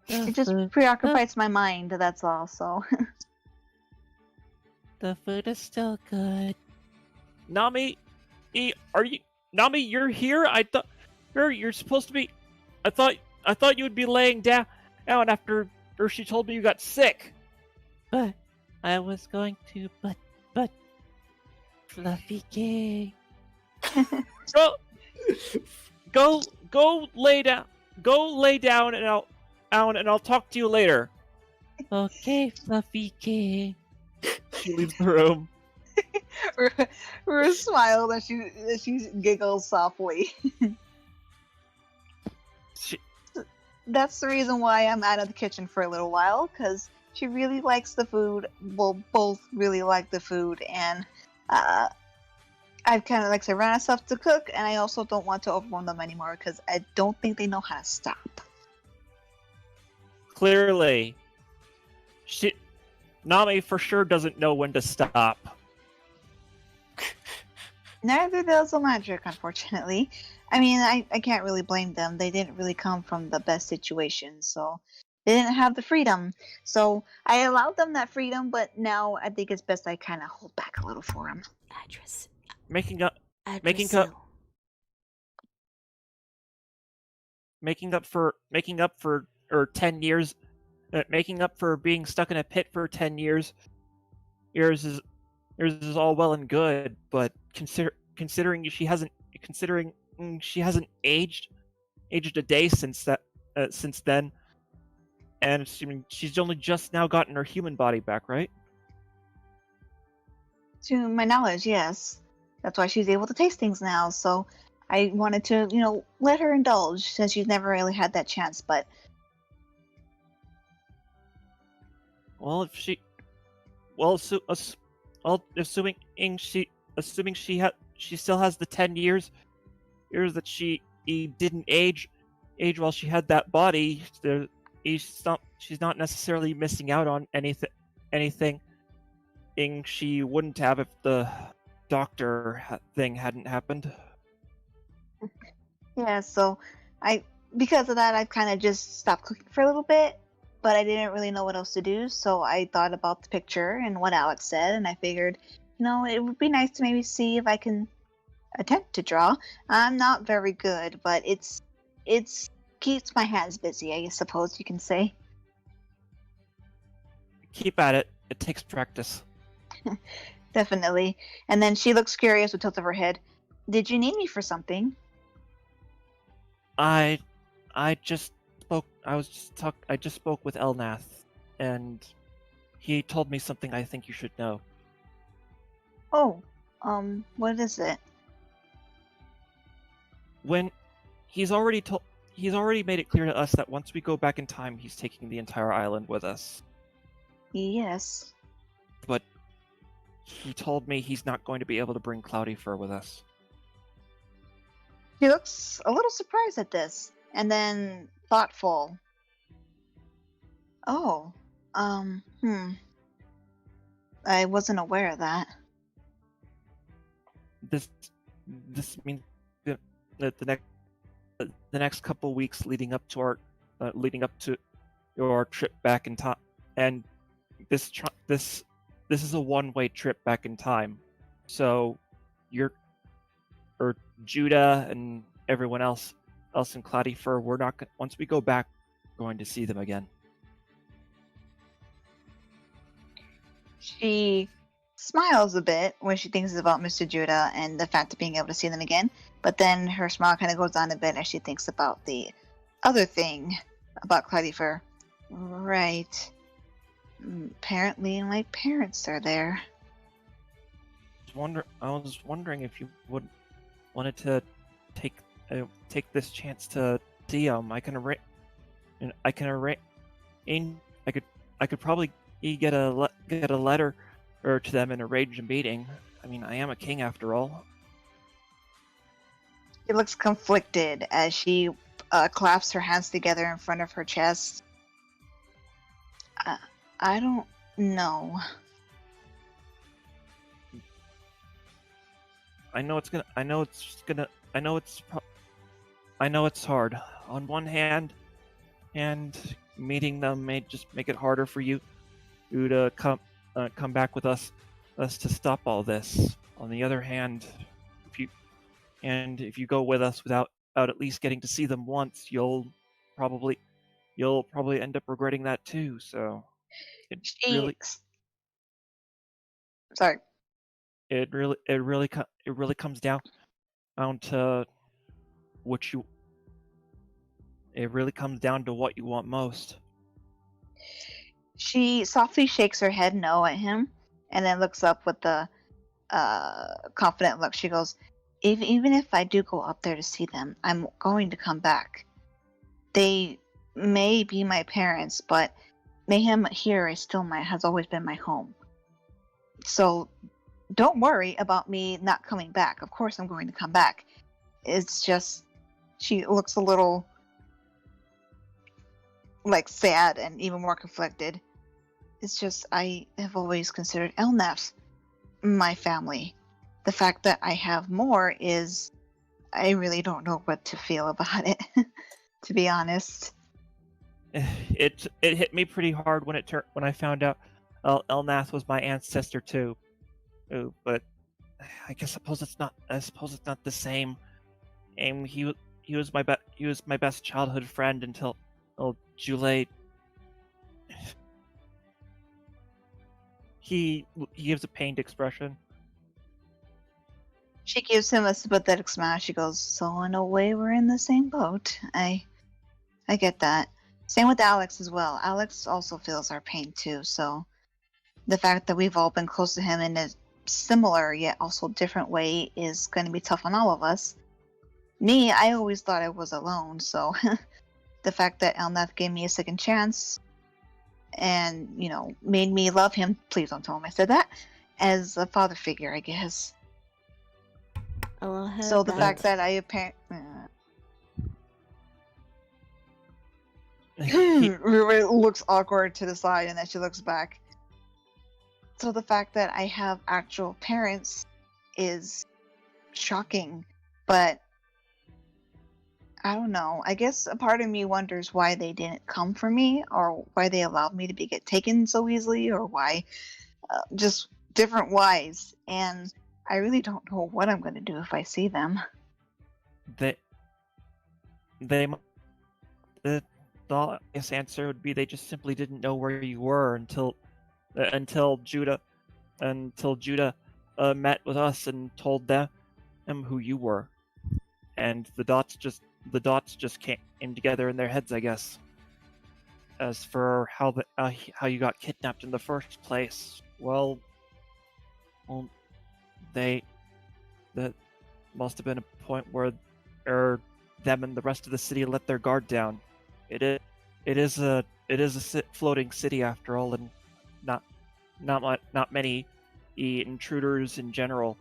A: it just preoccupies my mind. That's all. So
E: the food is still good. Nami, Nami? You're here. I thought you're supposed to be. I thought you would be laying down after. Or she told me you got sick. But I was going to, but Fluffy King. Go lay down. Go lay down, and I'll talk to you later. Okay, Fluffy King. She leaves the room.
A: Rue smiled and she giggles softly. That's the reason why I'm out of the kitchen for a little while, because she really likes the food. We'll both really like the food, and I've kind of, like I said, run out of stuff to cook, and I also don't want to overwhelm them anymore, because I don't think they know how to stop.
E: Clearly. Nami for sure doesn't know when to stop.
A: Neither does Elandric, unfortunately. I mean, I can't really blame them. They didn't really come from the best situation, so they didn't have the freedom. So I allowed them that freedom, but now I think it's best I kind of hold back a little for them.
B: Address.
E: Making Making
B: Adversil.
E: making up for 10 years, making up for being stuck in a pit for 10 years. Yours is all well and good, but considering she hasn't aged a day since then, and she's only just now gotten her human body back, right?
A: To my knowledge, yes. That's why she's able to taste things now. So I wanted to, let her indulge since she's never really had that chance. But
E: Well, assuming she still has the 10 years that she didn't age while she had that body. She's not necessarily missing out on anything she wouldn't have if the doctor thing hadn't happened.
A: yeah, so because of that, I kind of just stopped cooking for a little bit. But I didn't really know what else to do, so I thought about the picture and what Alex said, and I figured, it would be nice to maybe see if I can attempt to draw. I'm not very good, but it's keeps my hands busy, I suppose you can say.
E: Keep at it. It takes practice.
A: Definitely. And then she looks curious with tilt of her head. Did you need me for something?
E: I just spoke with Elnath, and he told me something I think you should know.
A: Oh, what is it?
E: When he's already made it clear to us that once we go back in time, he's taking the entire island with us.
A: Yes.
E: But he told me he's not going to be able to bring Cloudy Fur with us.
A: She looks a little surprised at this, and then thoughtful. Oh, I wasn't aware of that.
E: This means that the next couple weeks leading up to your trip back in time, and this is a one-way trip back in time. So Judah and everyone else in Cloudy Fur, we're not once we go back, we're going to see them again.
A: She smiles a bit when she thinks about Mr. Judah and the fact of being able to see them again, but then her smile kind of goes on a bit as she thinks about the other thing about Cloudy Fur. Right. Apparently my parents are there.
E: I was wondering if you wanted to take this chance to see them. I could probably get a letter or to them and arrange a meeting. I mean, I am a king after all.
A: She looks conflicted as she claps her hands together in front of her chest. I don't know.
E: I know it's hard. On one hand, and meeting them may just make it harder for you to come back with us to stop all this. On the other hand, if you go with us without at least getting to see them once, you'll probably end up regretting that too. So
A: Sorry.
E: It really comes down to what you. It really comes down to what you want most.
A: She softly shakes her head no at him, and then looks up with the confident look. She goes, even if I do go up there to see them, I'm going to come back. They may be my parents, but Mayhem here has always been my home. So don't worry about me not coming back. Of course I'm going to come back. It's just, she looks a little sad and even more conflicted. It's just, I have always considered Elnath my family. The fact that I have more is, I really don't know what to feel about it, to be honest.
E: It hit me pretty hard when I found out Elnath was my ancestor too. But I suppose it's not the same. He was my best childhood friend until Jule. He gives a pained expression.
A: She gives him a sympathetic smile. She goes, "So in a way, we're in the same boat. I get that. Same with Alex as well. Alex also feels our pain too. So the fact that we've all been close to him in a similar yet also different way is going to be tough on all of us. Me, I always thought I was alone. So the fact that Elnath gave me a second chance and made me love him. Please don't tell him I said that. As a father figure, I guess." So the fact that I apparently looks awkward to the side and then she looks back. So the fact that I have actual parents is shocking, but I don't know. I guess a part of me wonders why they didn't come for me, or why they allowed me to get taken so easily, or why, just different whys. And I really don't know what I'm going to do if I see them.
E: The obvious answer would be they just simply didn't know where you were until Judah met with us and told them who you were, and the dots just came together in their heads, I guess. As for how you got kidnapped in the first place, well, that must have been a point where them and the rest of the city let their guard down. It is a floating city after all, and not many intruders in general.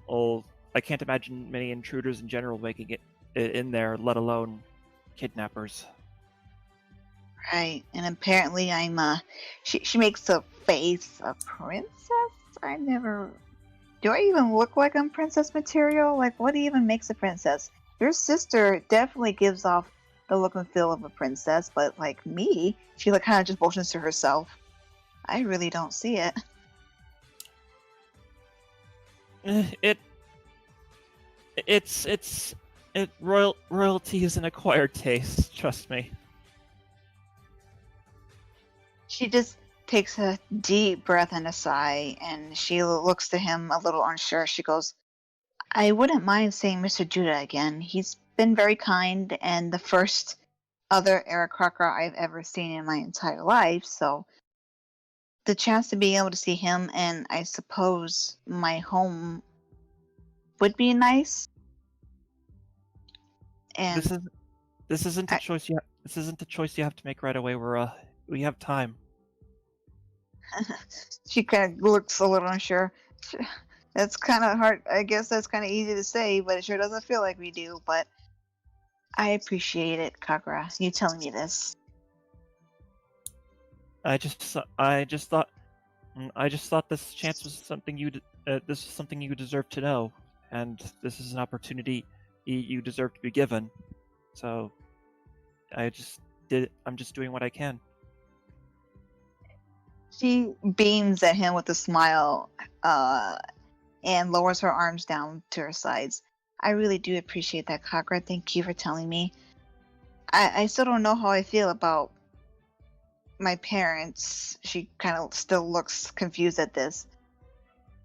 E: I can't imagine many intruders in general making it in there, let alone kidnappers.
A: Right, and apparently I'm she makes a face, a princess? Do I even look like I'm princess material? Like, what even makes a princess? Your sister definitely gives off the look and feel of a princess, but like me, she kind of just motions to herself. I really don't see it.
E: Royalty is an acquired taste, trust me.
A: She just takes a deep breath and a sigh, and she looks to him a little unsure. She goes, "I wouldn't mind seeing Mr. Judah again. He's been very kind and the first other Eric Crocker I've ever seen in my entire life, so the chance to be able to see him and I suppose my home would be nice." And
E: this isn't a choice you have to make right away. We have time.
A: She kind of looks a little unsure. That's kind of hard. I guess that's kind of easy to say, but it sure doesn't feel like we do. But I appreciate it, Kagura. You telling me this.
E: I just thought this chance was something this is something you deserve to know, and this is an opportunity you deserve to be given. So I'm just doing what I can.
A: She beams at him with a smile, and lowers her arms down to her sides. I really do appreciate that, Kagura. Thank you for telling me. I still don't know how I feel about my parents. She kind of still looks confused at this.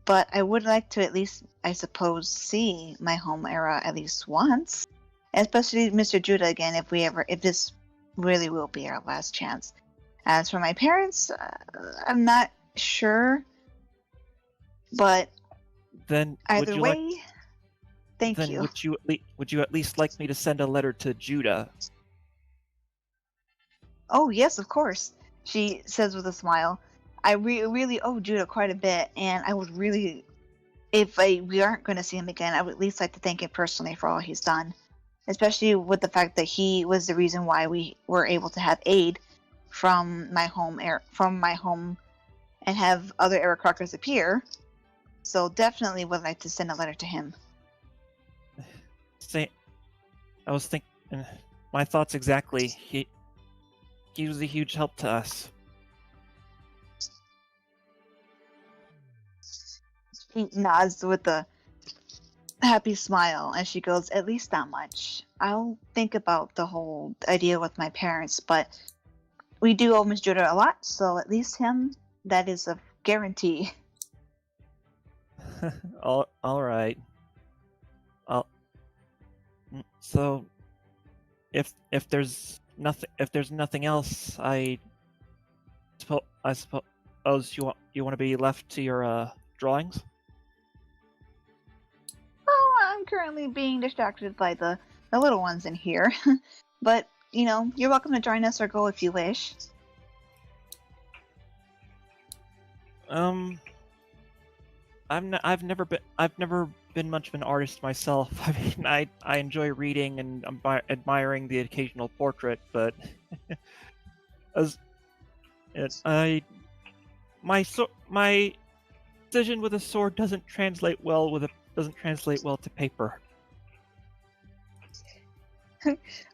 A: But I would like to at least, I suppose, see my home era at least once. Especially Mr. Judah again, if this really will be our last chance. As for my parents, I'm not sure. But
E: then
A: either way, thank you.
E: Would you at least like me to send a letter to Judah?
A: Oh yes, of course. She says with a smile. I really owe Judah quite a bit, and I would really, if we aren't going to see him again, I would at least like to thank him personally for all he's done. Especially with the fact that he was the reason why we were able to have aid from my home and have other Eric Crockers appear. So definitely would like to send a letter to him.
E: I was thinking, my thoughts exactly. He was a huge help to us.
A: He nods with a happy smile, and she goes, "At least that much. I'll think about the whole idea with my parents, but we do owe Miss Judah a lot, so at least him, that is a guarantee."
E: all right. So, if there's nothing else, I suppose you want to be left to your drawings.
A: Oh, I'm currently being distracted by the little ones in here, but you're welcome to join us or go if you wish.
E: I've never been much of an artist myself. I mean, I enjoy reading and admiring the occasional portrait, but my precision with a sword doesn't translate well to paper.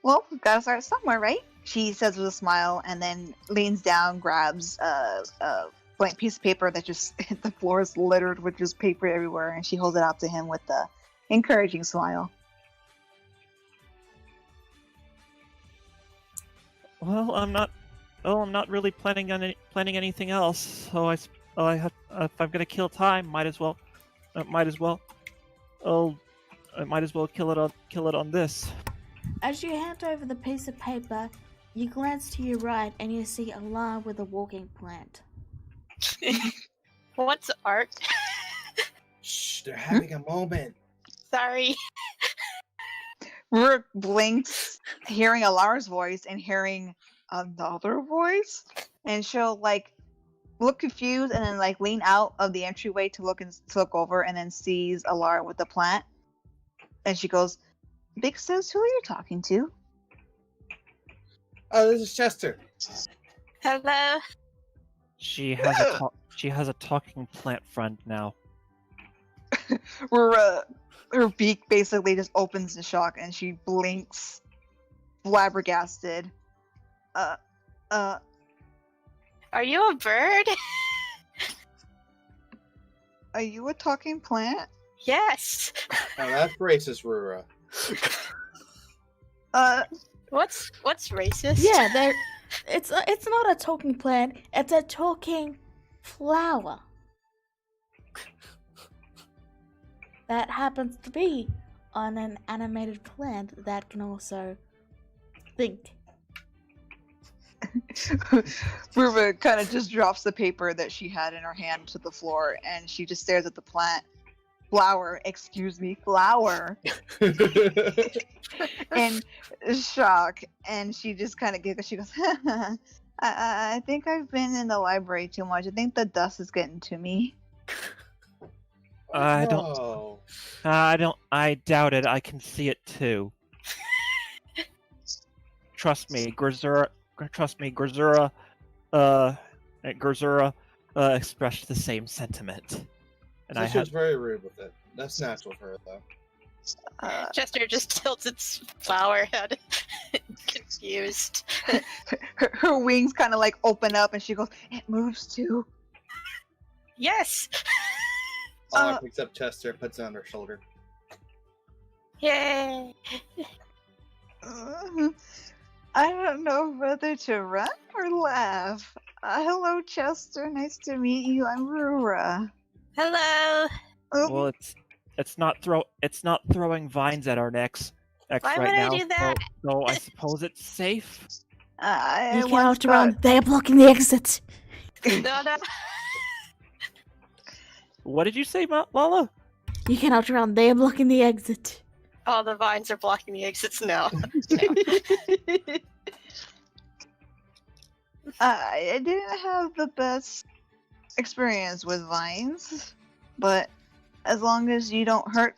A: Well, we've got to start somewhere, right? She says with a smile, and then leans down, grabs a blank piece of paper that just the floor is littered with just paper everywhere, and she holds it out to him with a encouraging smile.
E: Well, I'm not really planning anything else. So if I'm gonna kill time, might as well kill it on this.
B: As you hand over the piece of paper, you glance to your right and you see Alar with a walking plant.
D: What's art?
C: Shh, they're having a moment.
D: Sorry.
A: Rook blinks, hearing Alar's voice and hearing another voice, and she'll look confused and then lean out of the entryway to look over, and then sees Alar with the plant, and she goes, "Big Sis, who are you talking to?"
C: Oh, this is Chester.
D: Hello.
E: She has a talking plant friend now.
A: Her beak basically just opens in shock, and she blinks, flabbergasted.
D: Are you a bird?
A: Are you a talking plant?
D: Yes.
C: Oh, that's racist, Rura.
D: What's racist?
B: Yeah, it's not a talking plant, it's a talking flower. That happens to be on an animated plant that can also think.
A: Ruva kind of just drops the paper that she had in her hand to the floor, and she just stares at the flower, in shock, and she just kind of giggles. She goes, I think I've been in the library too much. I think the dust is getting to me.
E: I doubt it. I can see it too. Trust me, Gerzura expressed the same sentiment. And
C: This was very rude with it. That's natural for her, though.
D: Chester just tilts its flower head, confused.
A: Her wings kind of open up, and she goes, "It moves too."
D: Yes.
C: All picks up Chester, puts it on her shoulder.
D: Yay.
A: I don't know whether to run or laugh. Hello, Chester. Nice to meet you. I'm Rura.
D: Hello.
E: Well, it's not throwing vines at our necks
D: Why
E: right
D: would
E: now.
D: I do that?
E: So I suppose it's safe.
A: I
B: You
A: once
B: cannot run.
A: thought-
B: They are blocking the exit.
D: No.
E: What did you say, Lala?
B: You cannot run. They are blocking the exit.
D: All the vines are blocking the exits now.
A: I didn't have the best experience with vines, but as long as you don't hurt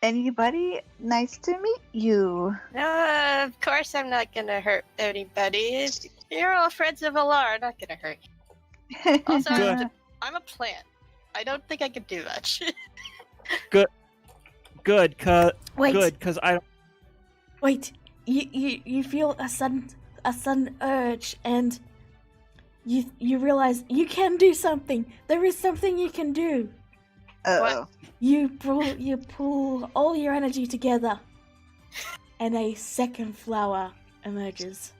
A: anybody, nice to meet you.
D: No, of course I'm not gonna hurt anybody. You're all friends of Alar, not gonna hurt you. Also,
E: Good.
D: I'm a plant. I don't think I can do much.
E: Good, cause
B: Wait.
E: I don't.
B: Wait. You feel a sudden urge, and you realize you can do something. There is something you can do.
A: Uh-oh.
B: You pull all your energy together, and a second flower emerges.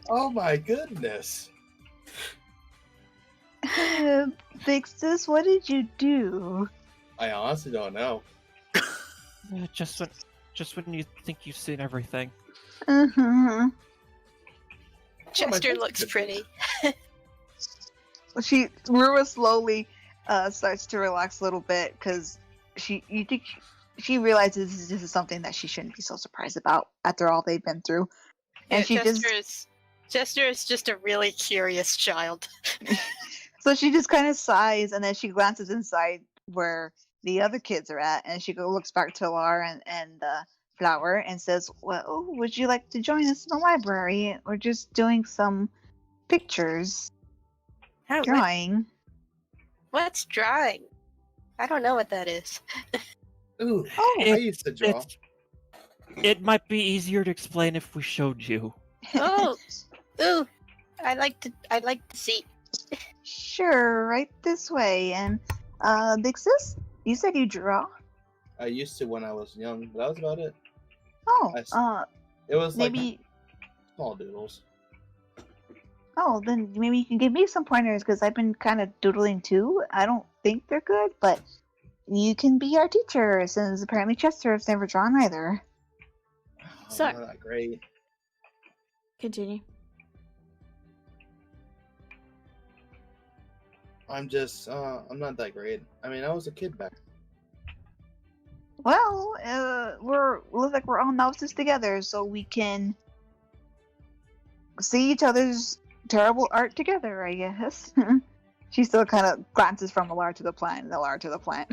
C: Oh my goodness.
A: Big sis, what did you do?
C: I honestly don't know.
E: Just when you think you've seen everything.
A: Uh-huh.
D: Chester
C: that's
D: looks
C: good.
D: pretty.
A: Rua slowly starts to relax a little bit because she realizes this is something that she shouldn't be so surprised about after all they've been through. And she
D: Chester is just a really curious child.
A: So she just kind of sighs, and then she glances inside where the other kids are at, and she looks back to Lar and Flower and says, "Well, would you like to join us in the library? We're just doing some pictures,
D: Oh,
A: drawing."
D: what's drawing? I don't know what that is.
C: Ooh,
A: Oh,
C: I used to draw.
E: It might be easier to explain if we showed you.
D: Oh, ooh, I'd like to see.
A: sure, right this way. And Big Sis, you said you draw.
C: I used to when I was young, but that was about it.
A: Oh,
C: It was like
A: maybe.
C: small doodles.
A: Oh, then maybe you can give me some pointers because I've been kind of doodling too. I don't think they're good, but you can be our teacher since apparently Chester has never drawn either.
B: So-
C: Not that great.
B: Continue.
C: I'm just, I'm not that great. I mean, I was a kid back.
A: Well, looks like we're all novices together, so we can see each other's terrible art together, I guess. She still kind of glances from Alar to the plant, and Alar to the plant.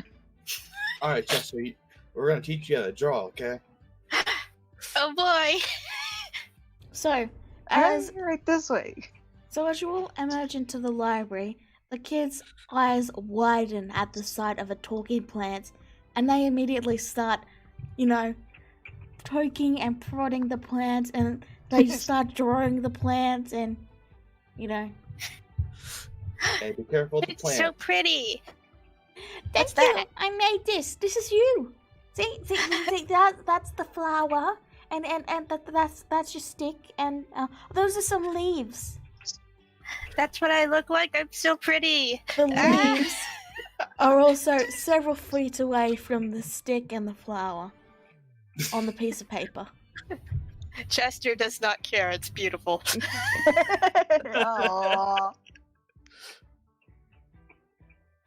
C: All right, Chester, we're gonna teach you how to draw, okay?
D: Oh boy!
B: So, as
A: Right this way.
B: as you all emerge into the library, the kids' eyes widen at the sight of a talking plant, and they immediately start, poking and prodding the plant, and they start drawing the plant, and,
C: Hey, be careful with the
D: It's
C: plant.
D: so pretty.
B: Thank
D: What's
B: you.
D: that?
B: I made this. This is you. See, that's the flower, and that's your stick, and those are some leaves.
D: That's what I look like. I'm so pretty.
B: The leaves are also several feet away from the stick and the flower on the piece of paper.
D: Chester does not care. It's beautiful.
A: Aww.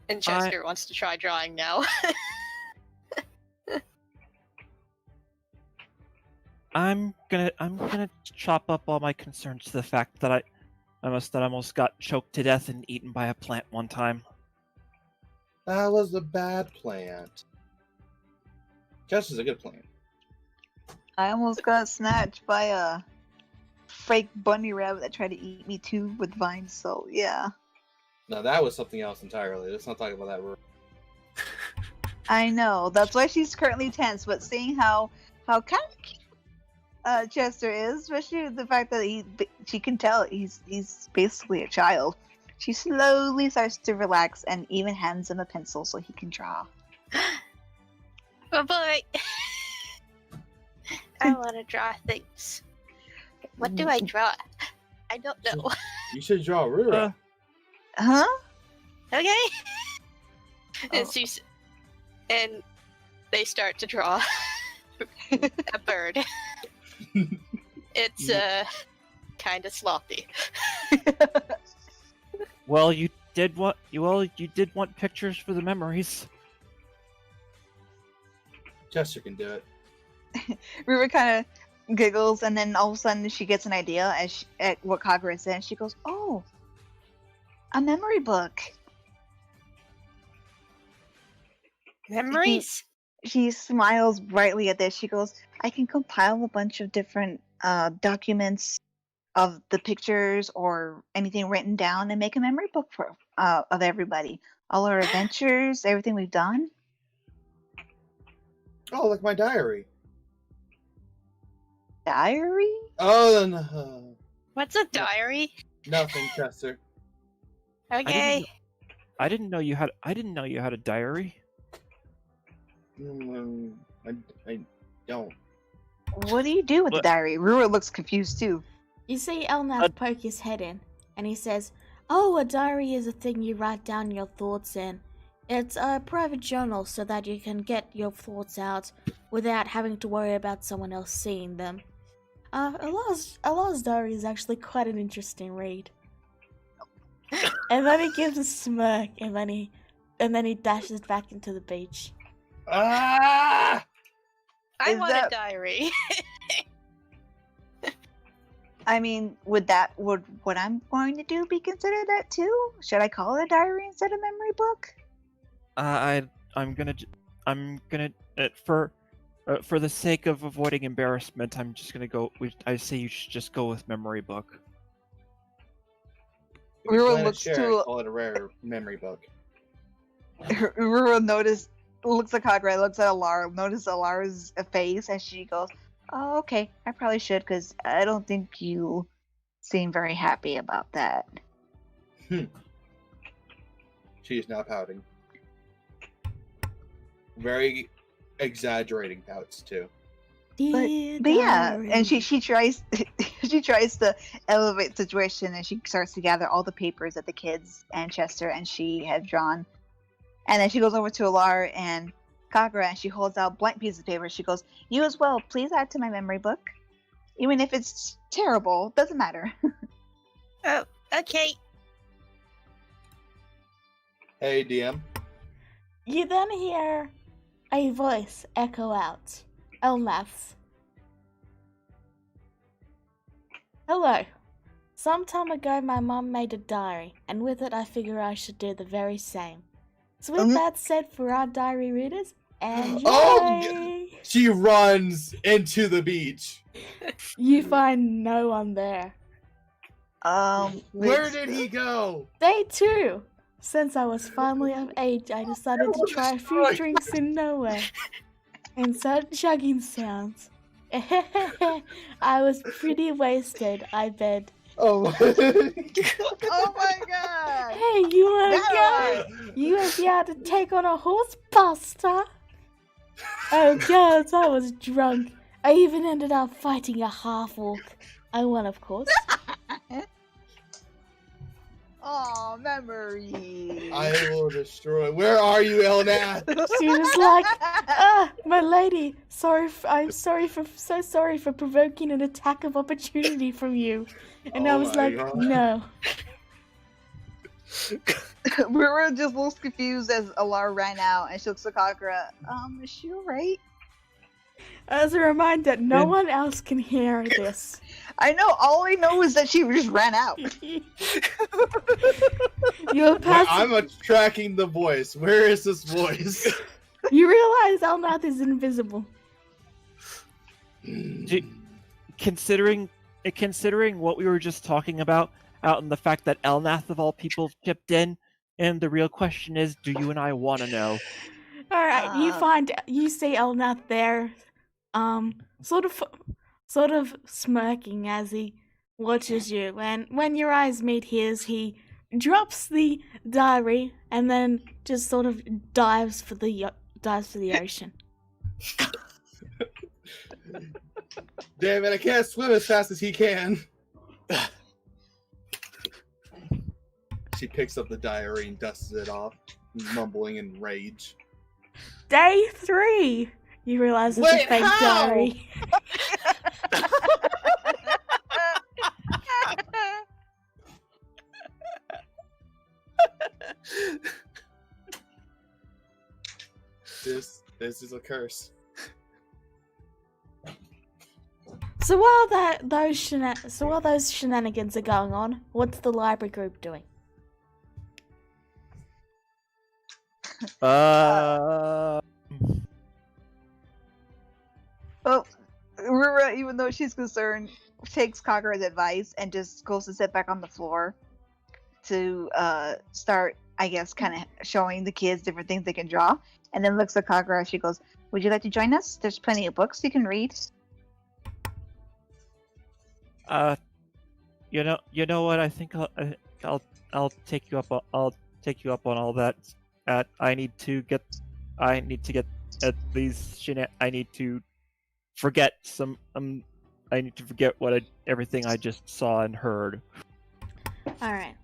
D: And Chester wants to try drawing now.
E: I'm gonna chop up all my concerns to the fact that I almost got choked to death and eaten by a plant one time.
C: That was a bad plant. Chester's a good plant.
A: I almost got snatched by a fake bunny rabbit that tried to eat me too with vines, so yeah.
C: No, that was something else entirely. Let's not talk about that.
A: I know. That's why she's currently tense, but seeing how kind of cute Chester is, especially the fact that she can tell he's basically a child. She slowly starts to relax and even hands him a pencil so he can draw.
D: Oh boy. I want to draw things. What do I draw? I don't know.
C: You should draw Rura.
A: Huh?
D: Okay.
A: Oh.
D: And they start to draw a bird. It's kind of sloppy.
E: Well, you did want pictures for the memories.
C: Chester can do it.
A: Rura kind of giggles, and then all of a sudden she gets an idea at what Kagura said, and she goes, "Oh, a memory book."
D: Memories?
A: She smiles brightly at this. She goes, "I can compile a bunch of different documents of the pictures or anything written down and make a memory book for of everybody, all our adventures, everything we've done."
C: Oh, like my diary.
A: Diary?
C: Oh, no.
D: What's a diary?
C: Nothing, Chester.
D: Okay.
E: I didn't know you had a diary.
C: I don't.
A: What do you do with the
E: What?
A: diary? Rura looks confused too.
B: You see Elnath poke his head in, and he says, "Oh, a diary is a thing you write down your thoughts in. It's a private journal so that you can get your thoughts out without having to worry about someone else seeing them. Allah's diary is actually quite an interesting read." And then he gives a smirk, and then he dashes back into the beach.
C: Ah!
D: I
A: Is
D: want
A: that-
D: a diary.
A: I mean, would what I'm going to do be considered that too? Should I call it a diary instead of memory book?
E: I'm gonna for the sake of avoiding embarrassment, I'm just gonna go. I say you should just go with memory book.
C: If you
A: Rura
C: plan to
A: looks
C: share,
A: to-
C: call it a rare memory book.
A: Rura looks at Kagura, looks at Alara, notices Alara's face as she goes, "Oh, okay, I probably should, because I don't think you seem very happy about that."
C: She is now pouting. Very exaggerating pouts too.
A: But yeah, and she tries she tries to elevate the situation, and she starts to gather all the papers that the kids and Chester and she have drawn, and then she goes over to Alara and Kagura, and she holds out blank pieces of paper. She goes, "You as well, please add to my memory book, even if it's terrible. Doesn't matter."
D: Oh, okay.
C: Hey, DM.
B: You then hear a voice echo out. Elnath's. "Hello. Some time ago my mum made a diary, and with it I figure I should do the very same. So with that said, for our diary readers, enjoy!"
C: Oh, she runs into the beach.
B: You find no one there.
C: Where did he go?
B: Day 2. Since I was finally of age, I decided to try a few drinks in nowhere. Insert chugging sounds. I was pretty wasted, I bet.
C: Oh.
A: Oh my god!
B: Hey, you wanna go?
A: That
B: You wanna be able to take on a horse, Buster? Oh god, I was drunk. I even ended up fighting a half-orc. I won, of course.
A: Oh, memory.
C: I will destroy. Where are you, Elnath?
B: She was like, my lady, I'm so sorry for provoking an attack of opportunity from you. And I
C: Oh
B: was
C: my
B: like,
C: God.
B: no.
A: Rura just looks confused as Alara ran out, and she looks at Kagura. Is she alright?
B: As a reminder, no
E: Then-
B: one else can hear this.
A: I know, all I know is that she just ran out.
B: You're
C: I'm tracking the voice. Where is this voice?
B: You realize Elnath is invisible.
E: Considering what we were just talking about, out and the fact that Elnath of all people chipped in, and the real question is, do you and I want to know?
B: Alright, you see Elnath there, sort of smirking as he watches you, and when your eyes meet his, he drops the diary and then just sort of dives for the ocean.
C: Damn it, I can't swim as fast as he can. She picks up the diary and dusts it off, mumbling in rage.
B: Day 3! You realize it's
C: Wait,
B: a fake
C: how?
B: diary.
C: This is a curse.
B: So while those shenanigans are going on, what's the library group doing?
A: Well, Rura, even though she's concerned, takes Kagura's advice and just goes to sit back on the floor to start, I guess, kind of showing the kids different things they can draw. And then looks at Kagura. She goes, "Would you like to join us? There's plenty of books you can read."
E: You know what? I think I'll take you up. take you up on all that. I need to get at these I need to forget some. I need to forget everything I just saw and heard.
B: All right,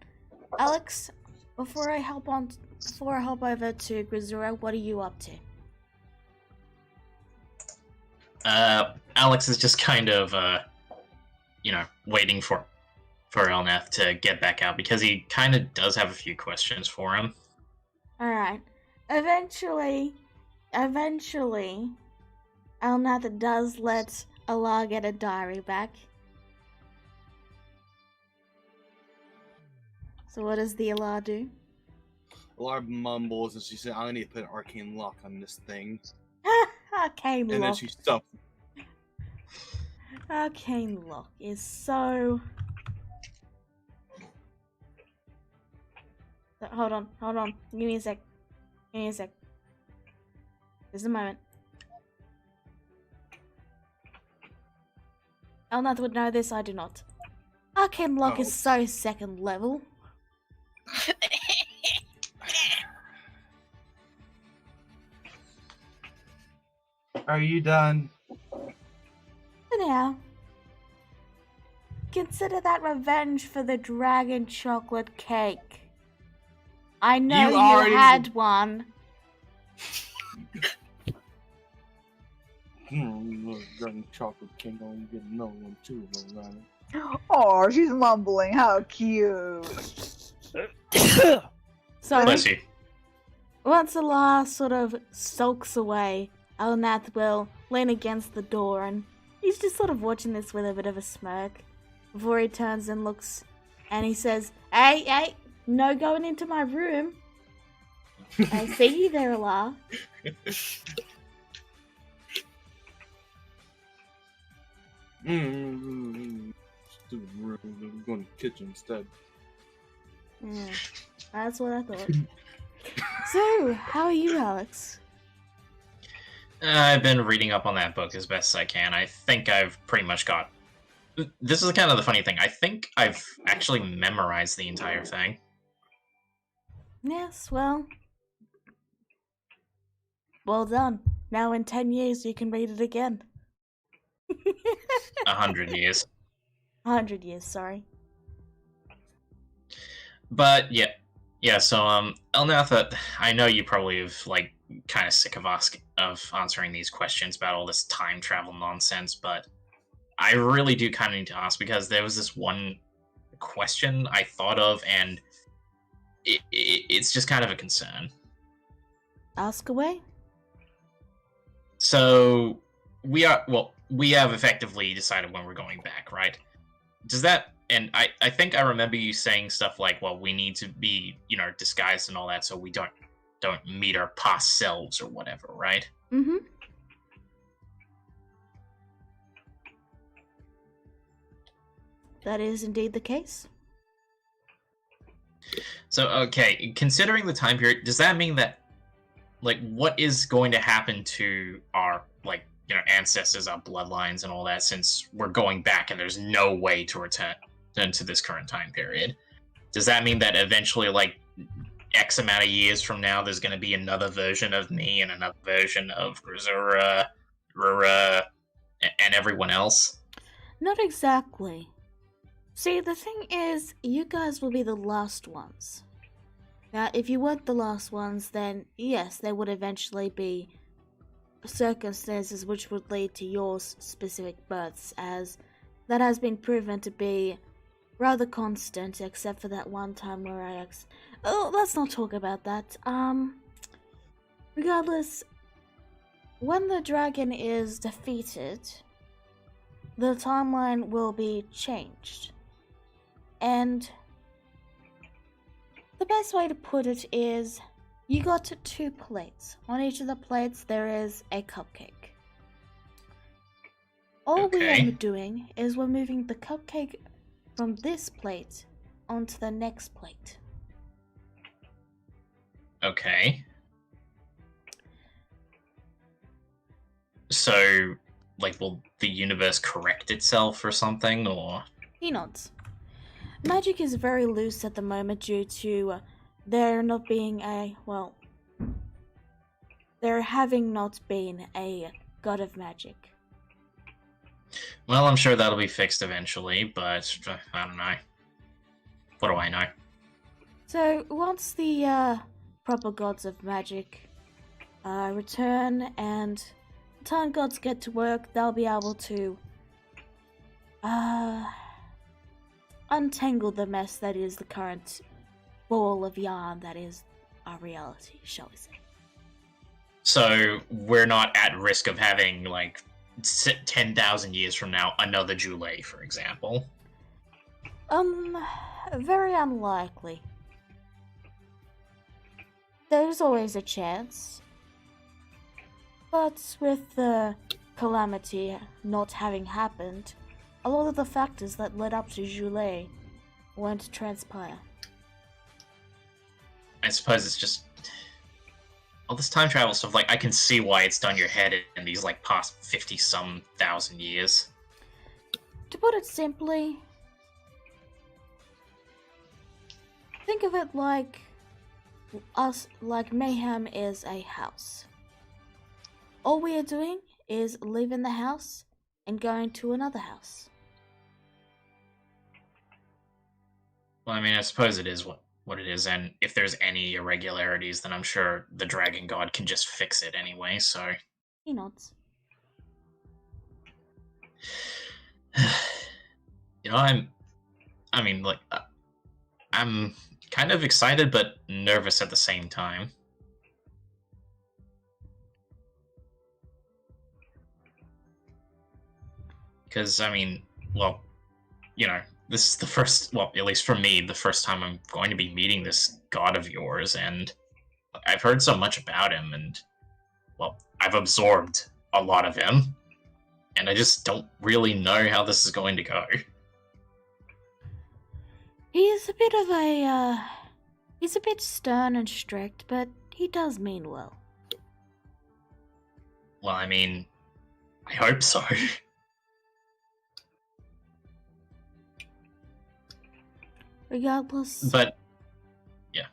B: Alex. Before I hop over to Grisura, what are you up to?
G: Alex is just kind of, waiting for Elnath to get back out because he kind of does have a few questions for him.
B: All right. Eventually, Elnath does let Allah get a diary back. So what does the Allah do?
C: Alar mumbles and she said, "I need to put an arcane lock on this thing."
B: Arcane
C: And then
B: lock.
C: she stuffed.
B: Arcane lock is so... Hold on. Give me a sec. Just a moment. Elnath would know this, I do not. Arcane lock is so second level.
C: Are you done?
B: For now. Consider that revenge for the dragon chocolate cake. I know you had one.
C: Dragon chocolate cake, only get another one too, though.
A: Oh, she's mumbling. How cute.
B: So,
G: Bless you.
B: once Allah sort of sulks away, Elnath will lean against the door and he's just sort of watching this with a bit of a smirk before he turns and looks and he says, Hey, no going into my room. I see you there, Allah.
C: Stupid room. We're going to the kitchen instead.
B: That's what I thought. So, how are you, Alex?
G: I've been reading up on that book as best as I can. I think I've pretty much got... This is kind of the funny thing. I think I've actually memorized the entire thing.
B: Yes, well done. Now in 10 years you can read it again.
G: 100 years.
B: 100 years, sorry.
G: But yeah. So Elnath, I know you probably have kind of sick of answering these questions about all this time travel nonsense, but I really do kind of need to ask because there was this one question I thought of, and it's just kind of a concern.
B: Ask away.
G: So we have effectively decided when we're going back, right? Does that? And I think I remember you saying stuff like, well, we need to be, disguised and all that, so we don't meet our past selves or whatever, right?
B: Mm-hmm. That is indeed the case.
G: So, okay, considering the time period, does that mean that, what is going to happen to our, ancestors, our bloodlines and all that, since we're going back and there's no way to return to this current time period? Does that mean that eventually, X amount of years from now, there's going to be another version of me and another version of Grisura, Rura, and everyone else?
B: Not exactly. See, the thing is, you guys will be the last ones. Now, if you weren't the last ones, then yes, there would eventually be circumstances which would lead to your specific births, as that has been proven to be rather constant, except for that one time where let's not talk about that. Regardless, when the dragon is defeated, the timeline will be changed. And the best way to put it is, you got 2 plates. On each of the plates there is a cupcake. All we are doing is we're moving the cupcake from this plate onto the next plate.
G: Okay. So, will the universe correct itself or something, or...?
B: He nods. Magic is very loose at the moment due to there not being a, well, there having not been a god of magic.
G: Well, I'm sure that'll be fixed eventually, but I don't know. What do I know?
B: So, once the proper gods of magic return and the time gods get to work, they'll be able to untangle the mess that is the current ball of yarn that is our reality, shall we say.
G: So we're not at risk of having, like, 10,000 years from now, another Julet, for example.
B: Very unlikely. There's always a chance. But with the calamity not having happened, a lot of the factors that led up to Julet won't transpire.
G: I suppose it's just all this time travel stuff. Like, I can see why it's done your head in these, like, past 50-some thousand years.
B: To put it simply, think of it like Mayhem is a house. All we are doing is leaving the house and going to another house.
G: Well, I mean, I suppose it is what it is, and if there's any irregularities, then I'm sure the Dragon God can just fix it anyway, so...
B: He nods.
G: You know, I'm kind of excited, but nervous at the same time. Because, I mean, well, you know, this is the first, well, at least for me, the first time I'm going to be meeting this god of yours, and I've heard so much about him, and, well, I've absorbed a lot of him, and I just don't really know how this is going to go.
B: He's a bit of a, he's a bit stern and strict, but he does mean well.
G: Well, I mean, I hope so.
B: Regardless.
G: But, yeah.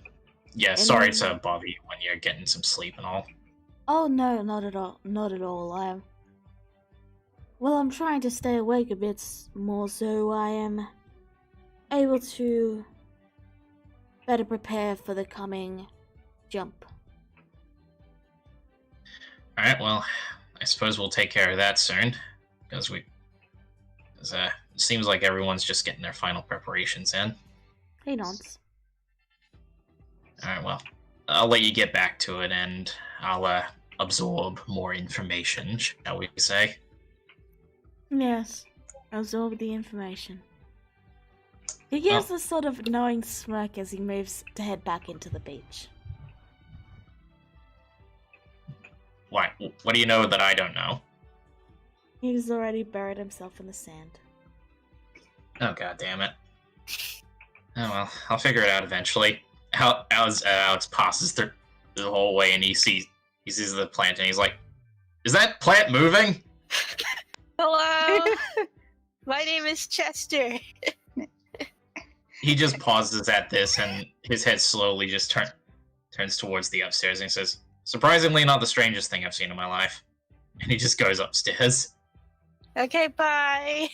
G: Yeah, sorry to bother you when you're getting some sleep and all.
B: Oh no, not at all. Not at all. I'm trying to stay awake a bit more so I am able to better prepare for the coming jump.
G: Alright, well, I suppose we'll take care of that soon. Because it seems like everyone's just getting their final preparations in.
B: He nods.
G: Alright, well, I'll let you get back to it, and I'll absorb more information, shall we say.
B: Yes, absorb the information. He gives a sort of knowing smirk as he moves to head back into the beach.
G: Why? What do you know that I don't know?
B: He's already buried himself in the sand.
G: Oh, god damn it. Oh well, I'll figure it out eventually. Alex passes through the whole way, and he sees the plant, and he's like, "Is that plant moving?"
D: Hello, my name is Chester.
G: He just pauses at this, and his head slowly just turns towards the upstairs, and he says, "Surprisingly, not the strangest thing I've seen in my life." And he just goes upstairs.
D: Okay, bye.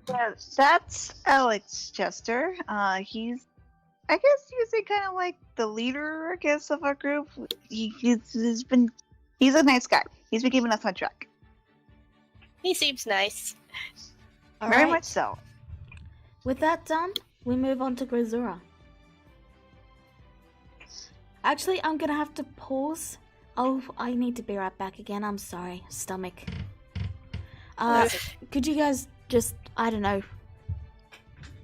A: Yeah, that's Alex Chester. He's, I guess you say, kind of like the leader, I guess, of our group. He's a nice guy. He's been keeping us on track.
D: He seems nice.
A: Very much so.
B: With that done, we move on to Grisura. Actually, I'm gonna have to pause. Oh, I need to be right back again. I'm sorry, stomach. Could you guys just, I don't know,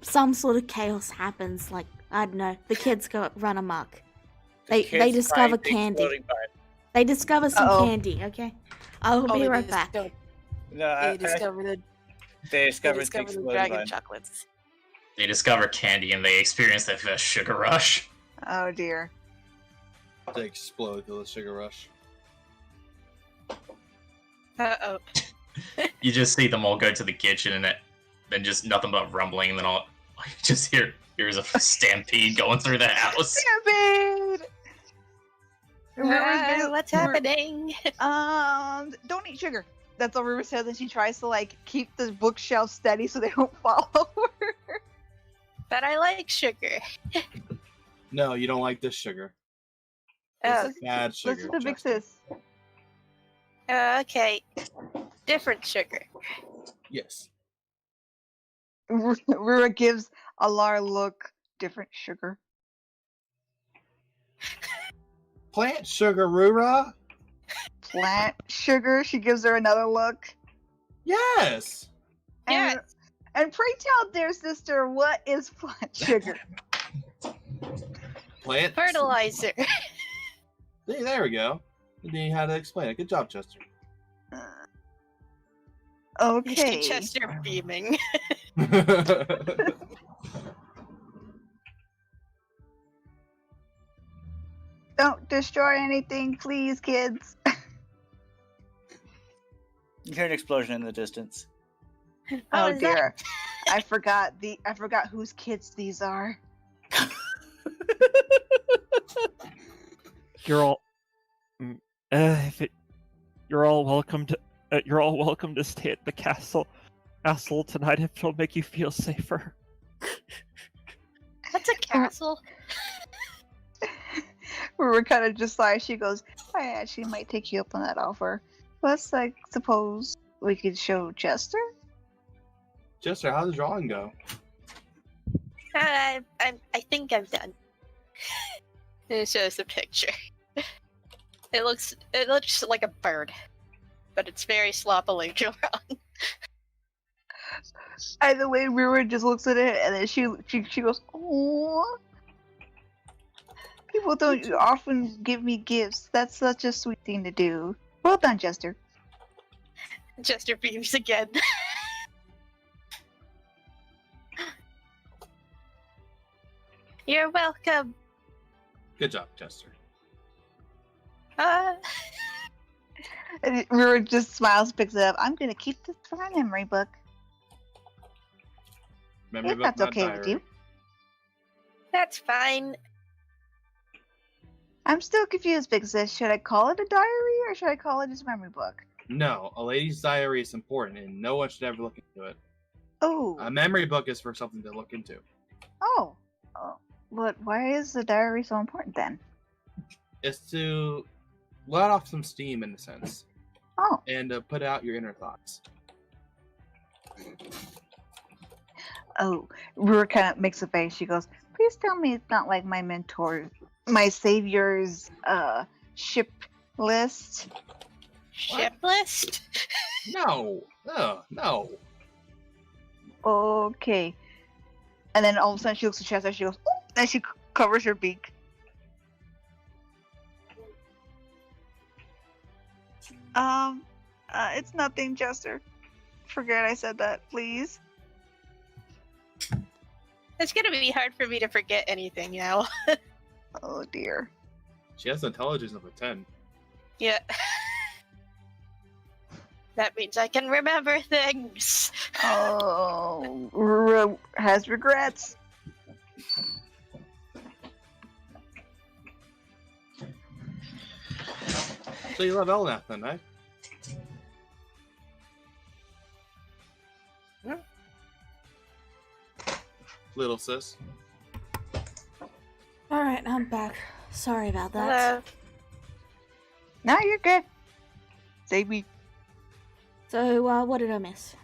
B: some sort of chaos happens, like, I don't know, the kids run amok. They discover candy. They discover some candy, okay? I'll be right back.
F: They discover
H: the dragon chocolates.
G: They discover candy, and they experience their first sugar rush.
A: Oh dear.
C: They explode to the sugar rush.
D: Uh-oh.
G: You just see them all go to the kitchen, and then just nothing but rumbling, and then all you just hear Here's a stampede going through the house.
A: Stampede!
D: What's happening?
A: Don't eat sugar. That's what River says, and she tries to like keep the bookshelf steady so they don't fall over.
D: But I like sugar.
C: No, you don't like this sugar.
D: Oh,
C: It's bad sugar.
A: Listen to Big
C: Jester.
A: Sis.
D: okay. Different sugar.
C: Yes.
A: Rura gives Alar look. Different sugar.
C: Plant sugar, Rura.
A: Plant sugar. She gives her another look.
C: Yes.
D: Yes.
A: And pray tell, dear sister, what is plant sugar?
C: Plant.
D: Fertilizer.
C: See, there we go. You knew how to explain it. Good job, Chester.
A: Okay.
D: Chester beaming.
A: Don't destroy anything, please, kids.
F: You hear an explosion in the distance.
A: Oh
D: is that?
A: dear. I forgot whose kids these are.
E: You're all, you're all welcome to stay at the castle tonight if it'll make you feel safer.
D: That's a castle.
A: We were kind of just like, she goes, I actually might take you up on that offer. Let's like suppose we could show Chester.
C: Chester, how's the drawing go?
D: I think I'm done. It shows the picture. It looks like a bird, but it's very sloppily drawn.
A: Either way, Rura just looks at it and then she goes, "Oh, people don't often give me gifts. That's such a sweet thing to do. Well done, Chester."
D: Chester beams again. You're welcome.
C: Good job, Chester.
A: And Rura just smiles, picks it up. I'm gonna keep this for my memory book.
C: Memory
A: If
C: book,
A: that's
C: not
A: okay with
C: diary.
A: you.
D: That's fine.
A: I'm still confused, Big Sis. Should I call it a diary or should I call it his memory book?
C: No, a lady's diary is important, and no one should ever look into it.
A: Oh.
C: A memory book is for something to look into.
A: Oh. But why is the diary so important then?
C: It's to let off some steam, in a sense,
A: Oh.
C: and to put out your inner thoughts.
A: Oh. Rura kind of makes a face. She goes, please tell me it's not like my mentor, my savior's, ship list.
D: Ship list?
C: No, no.
A: Okay. And then all of a sudden she looks at Chester. She goes, oh, and she covers her beak. It's nothing, Chester. Forget I said that, please.
D: It's gonna be hard for me to forget anything now.
A: Oh dear.
C: She has intelligence of a 10.
D: Yeah. That means I can remember things.
A: Oh, Rura has regrets.
C: So you love Elnath then, eh? Little sis.
B: Alright, I'm back. Sorry about that.
D: Hello.
A: No, you're good. Save me.
B: So, what did I miss?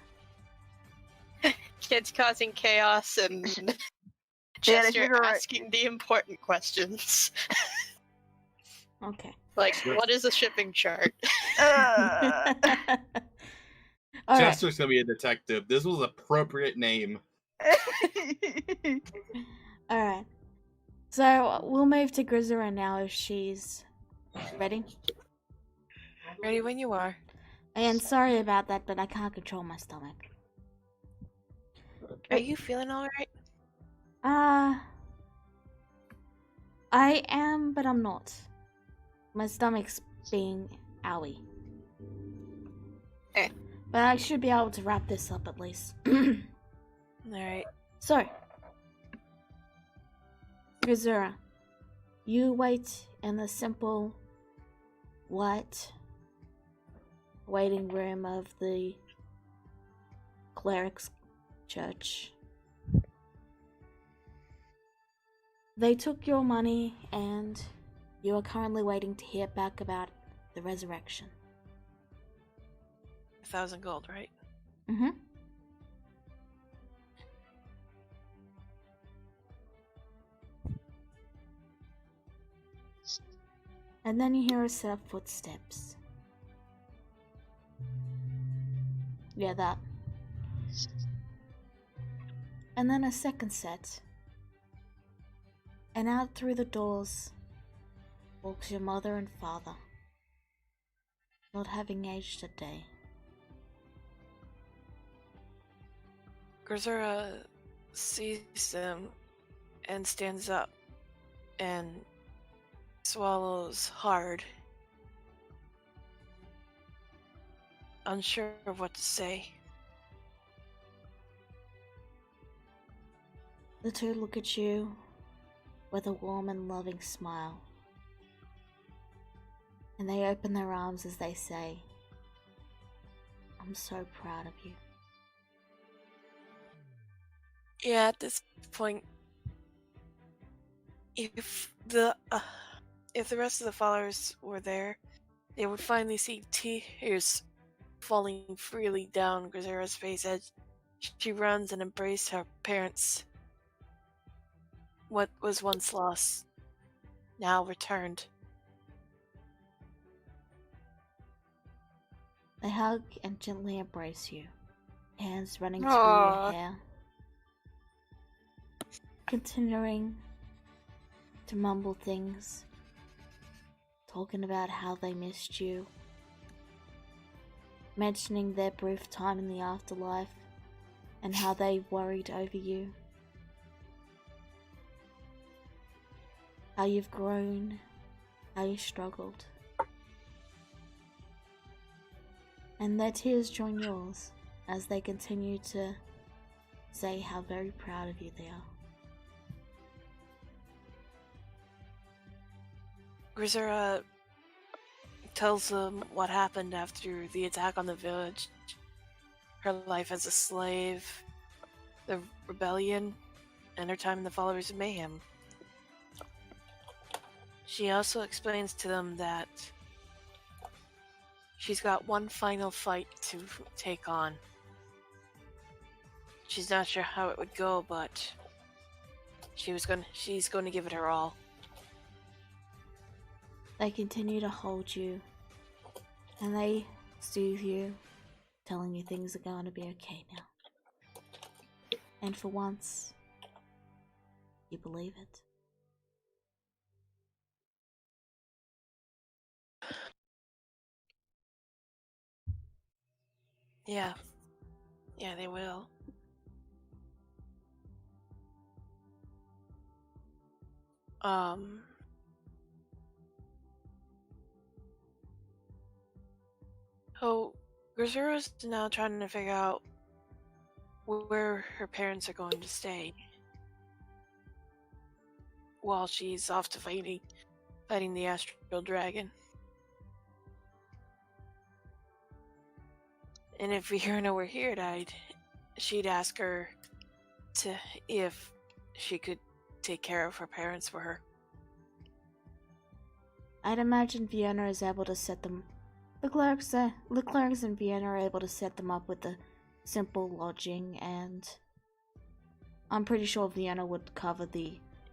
D: Kids causing chaos and
A: Yeah,
D: Chester
A: you're right.
D: asking the important questions.
B: Okay.
D: Like, what is a shipping chart?
B: Alright.
C: Chester's gonna be a detective. This was appropriate name.
B: Alright. So, we'll move to Grisera now if she's ready.
H: Ready when you are.
B: And sorry about that, but I can't control my stomach.
H: Are you feeling alright?
B: I am, but I'm not. My stomach's being owie.
D: Eh.
B: But I should be able to wrap this up at least.
H: Alright.
B: So, Gazura, you wait in the simple, white waiting room of the cleric's church. They took your money, and you are currently waiting to hear back about the resurrection.
H: 1,000 gold, right?
B: Mm-hmm. And then you hear a set of footsteps. Yeah, that. And then a second set. And out through the doors walks your mother and father, not having aged a day.
H: Grazura sees them and stands up and swallows hard, unsure of what to say.
B: The two look at you with a warm and loving smile, and they open their arms as they say, "I'm so proud of you."
H: Yeah, at this point, if the rest of the followers were there, they would finally see tears falling freely down Grazura's face as she runs and embraces her parents. What was once lost, now returned.
B: They hug and gently embrace you, hands running through
H: Aww.
B: your hair, continuing to mumble things, talking about how they missed you, mentioning their brief time in the afterlife and how they worried over you, how you've grown, how you struggled. And their tears join yours as they continue to say how very proud of you they are.
H: Grazura tells them what happened after the attack on the village, her life as a slave, the rebellion, and her time in the followers of Mayhem. She also explains to them that she's got one final fight to take on. She's not sure how it would go, but she's going to give it her all.
B: They continue to hold you, and they soothe you, telling you things are going to be okay now. And for once, you believe it.
H: Yeah. Yeah, they will. So, Grazura's now trying to figure out where her parents are going to stay while she's off to fighting the astral dragon. And if Fiona were here, she'd ask her if she could take care of her parents for her.
B: I'd imagine Vienna is able to set them. The clerics in Vienna are able to set them up with a simple lodging, and I'm pretty sure Vienna would cover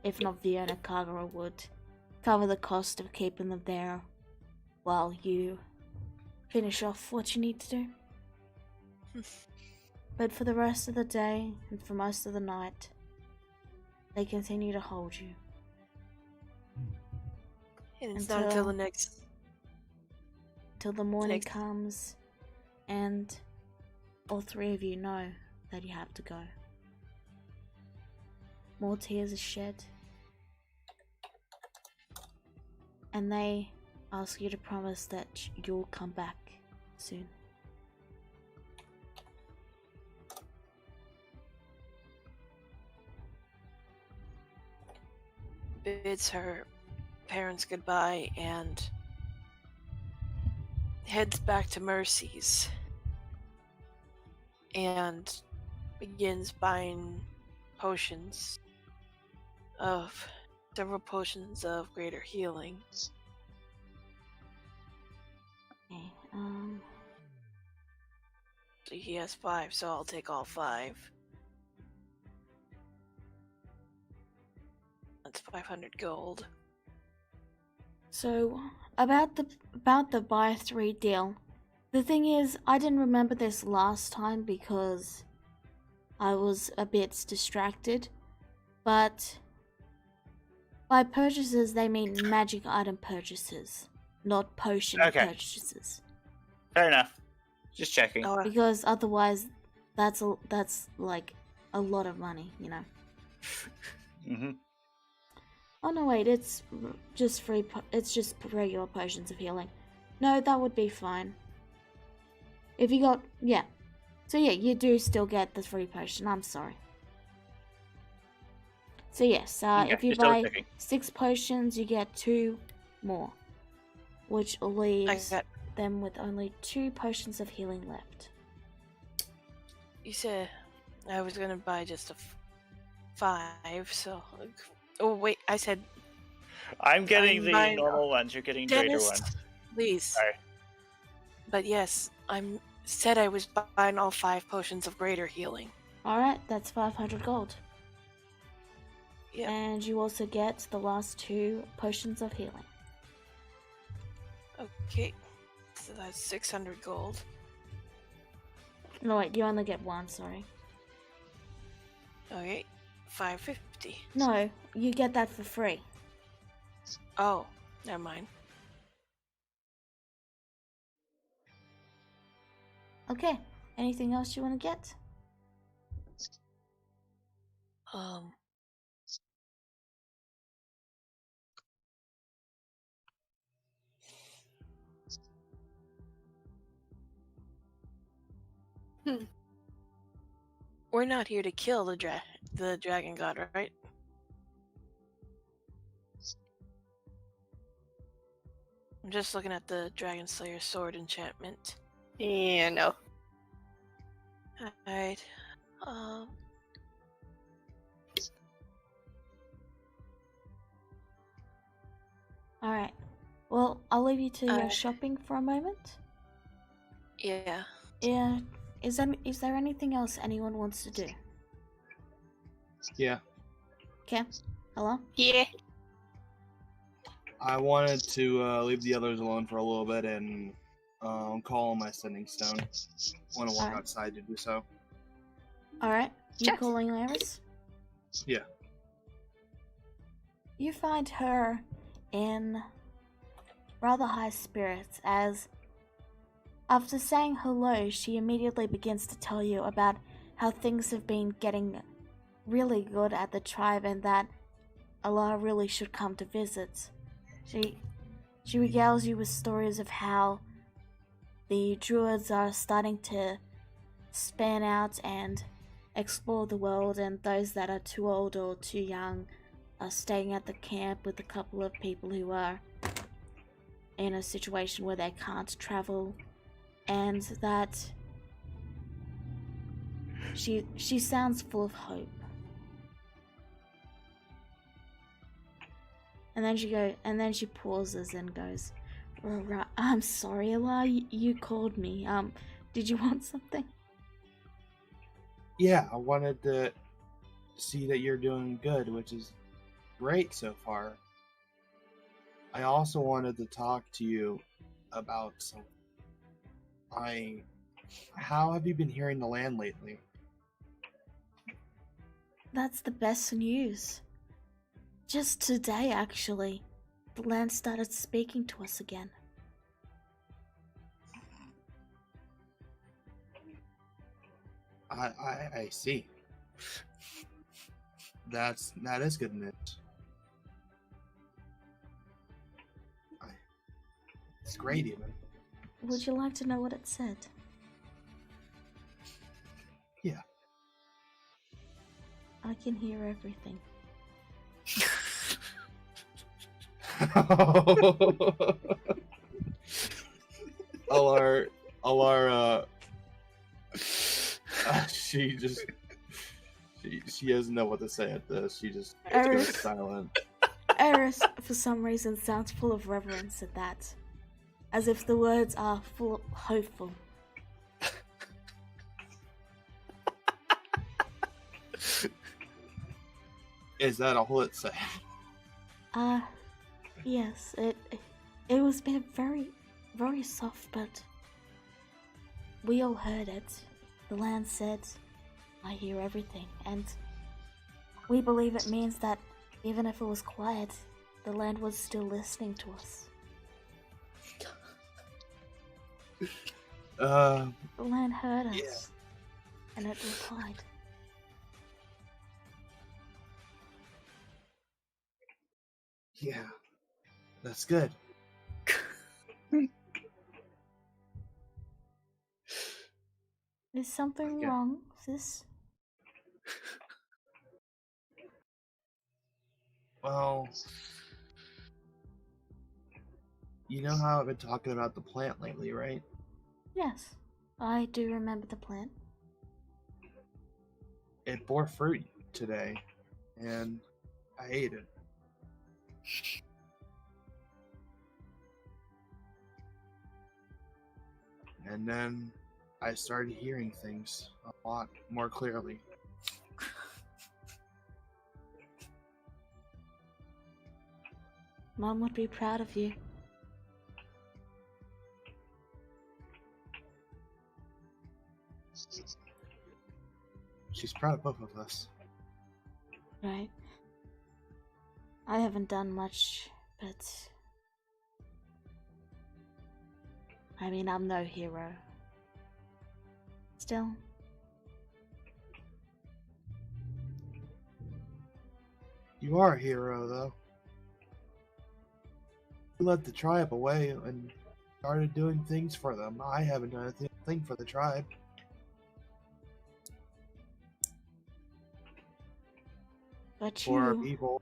B: if not Vienna, Kagura would cover the cost of keeping them there while you finish off what you need to do. But for the rest of the day and for most of the night, they continue to hold you.
H: And it's not until the next...
B: Till the morning comes, and all three of you know that you have to go. More tears are shed, and they ask you to promise that you'll come back soon.
H: bids her parents goodbye and heads back to Mercy's and begins buying potions of several potions of greater healing.
B: Okay,
H: So he has 5, so I'll take all 5. That's 500 gold.
B: so about the buy 3 deal. The thing is, I didn't remember this last time because I was a bit distracted. But by purchases, they mean magic item purchases, not potion
F: Okay.
B: purchases.
F: Fair enough. Just checking.
H: Oh,
B: Because otherwise, that's like a lot of money, you know.
F: Mm-hmm.
B: Oh no, wait, it's just free. It's just regular potions of healing. No, that would be fine. If you got, yeah. So yeah, you do still get the free potion. I'm sorry. So yes,
F: Okay,
B: if you
F: just double
B: buy
F: checking.
B: 6 potions, you get 2 more, which leaves
H: got-
B: them with only 2 potions of healing left.
H: you said I was gonna buy just a 5, so. Oh wait, I said
F: I'm getting
H: I'm
F: the
H: buying-
F: normal ones. You're getting greater
H: Dennis,
F: ones.
H: please.
F: Sorry.
H: But yes, said I was buying all 5 potions of greater healing.
B: All right, that's 500 gold.
H: Yeah.
B: And you also get the last 2 potions of healing.
H: Okay. So that's 600 gold.
B: No, wait, you only get 1. Sorry.
H: Okay. 550.
B: No, you get that for free.
H: Oh, never mind.
B: Okay. Anything else you want to get?
H: We're not here to kill the dragon god, right? I'm just looking at the Dragon Slayer sword enchantment.
D: Yeah, no.
H: Alright.
B: Alright. Well, I'll leave you to your
H: Alright.
B: shopping for a moment.
H: Yeah.
B: Yeah. Is there anything else anyone wants to do?
C: Yeah,
B: Okay. Hello?
D: Yeah.
C: I wanted to leave the others alone for a little bit and call on my sending stone. I want to walk
B: Alright.
C: outside to do so.
B: Alright. You
D: Sure.
B: calling Laris?
C: Yeah.
B: You find her in rather high spirits as after saying hello, she immediately begins to tell you about how things have been getting really good at the tribe and that Allah really should come to visit. She regales you with stories of how the druids are starting to span out and explore the world, and those that are too old or too young are staying at the camp with a couple of people who are in a situation where they can't travel, and that she sounds full of hope. And then she pauses and goes, "Right, I'm sorry, Allah, you called me. Did you want something?"
C: Yeah, I wanted to see that you're doing good, which is great so far. I also wanted to talk to you about something. How have you been hearing the land lately?
B: That's the best news. Just today, actually, the land started speaking to us again.
C: I see. That is good news. It's great, even.
B: Would you like to know what it said?
C: Yeah.
B: I can hear everything.
C: Alar, she doesn't know what to say at this. She just goes
B: Eris,
C: silent.
B: Eris, for some reason, sounds full of reverence at that. As if the words are full hopeful.
C: Is that all it said?
B: Yes, it was been very, very soft, but we all heard it. The land said, I hear everything, and we believe it means that even if it was quiet, the land was still listening to us. The land heard us, and it replied.
C: Yeah, that's good.
B: Is something
C: Yeah.
B: wrong, sis?
C: Well, you know how I've been talking about the plant lately, right?
B: Yes, I do remember the plan.
C: It bore fruit today, and I ate it. And then I started hearing things a lot more clearly.
B: Mom would be proud of you.
C: She's proud of both of us.
B: Right. I haven't done much, but... I mean, I'm no hero. Still.
C: You are a hero, though. You led the tribe away and started doing things for them. I haven't done a thing for the tribe.
B: But
C: For our
B: you...
C: people.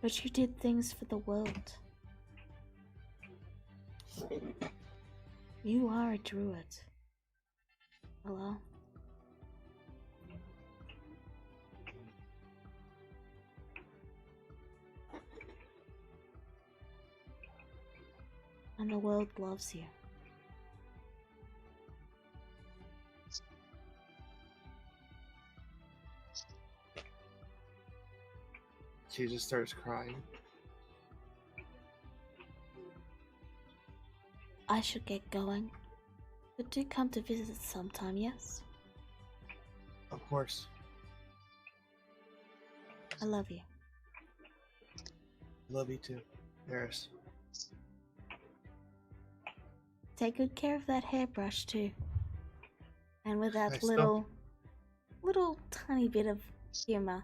B: But you did things for the world. You are a druid. Hello? And the world loves you.
C: She just starts crying.
B: I should get going. But do come to visit sometime, yes?
C: Of course.
B: I love you.
C: Love you too, Eris.
B: Take good care of that hairbrush too. And with that
C: I
B: little tiny bit of humor,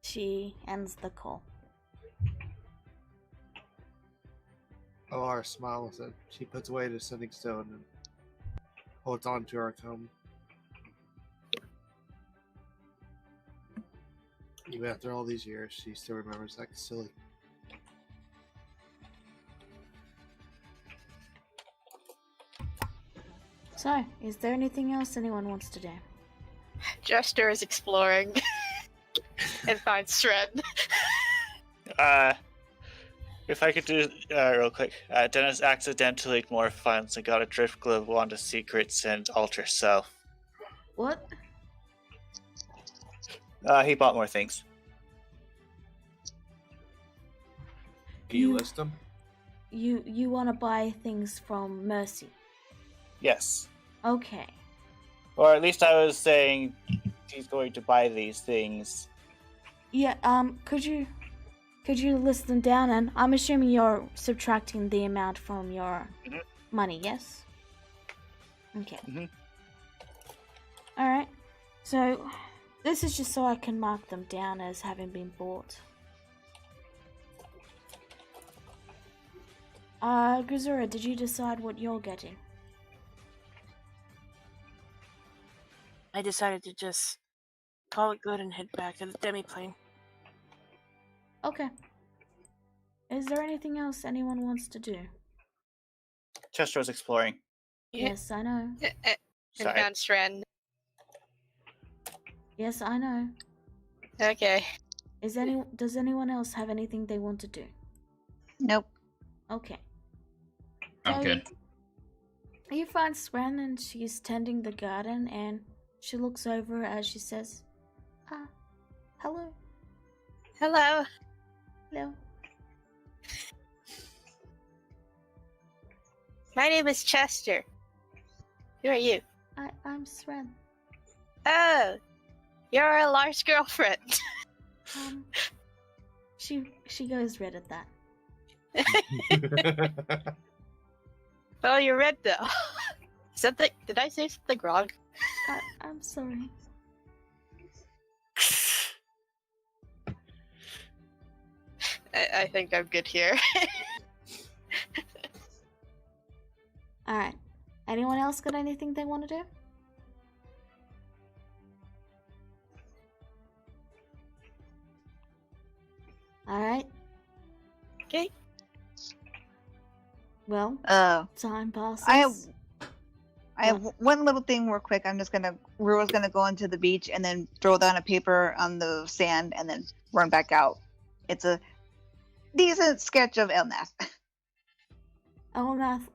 B: she ends the call.
C: Alara smiles and she puts away the sending stone and holds on to her comb. Even after all these years, she still remembers that silly.
B: So, is there anything else anyone wants to do?
D: Jester is exploring and finds Shred.
F: If I could do real quick, Dennis accidentally more funds and got a drift glove, wand of secrets, and alter self.
B: What?
F: He bought more things.
C: Can you list them?
B: You want to buy things from Mercy?
F: Yes.
B: Okay.
F: Or at least I was saying he's going to buy these things.
B: Yeah. Could you list them down? And I'm assuming you're subtracting the amount from your money. Yes. Okay. All right. So this is just so I can mark them down as having been bought. Grisura, did you decide what you're getting?
H: I decided to just call it good and head back to the demiplane.
B: Okay. Is there anything else anyone wants to do?
F: Chester was exploring.
B: Yes, I know.
D: And
F: Sorry.
D: found Sren.
B: Yes, I know.
D: Okay.
B: Does anyone else have anything they want to do?
A: Nope.
B: Okay.
G: I'm
B: So,
G: good.
B: You find Swen and she's tending the garden and she looks over as she says, hello.
D: Hello.
B: Hello.
D: My name is Chester. Who are you?
B: I'm Swen.
D: Oh, you're Alar's girlfriend.
B: She goes red at that.
D: Oh, you're red though. Something? Did I say something wrong?
B: I'm sorry.
D: I think I'm good here.
B: Alright. Anyone else got anything they want to do? Alright.
D: Okay.
B: Well,
A: Uh,
B: time passes.
A: I have one little thing real quick. Rua's gonna go into the beach and then throw down a paper on the sand and then run back out. It's a decent sketch of Elnath.
B: Elnath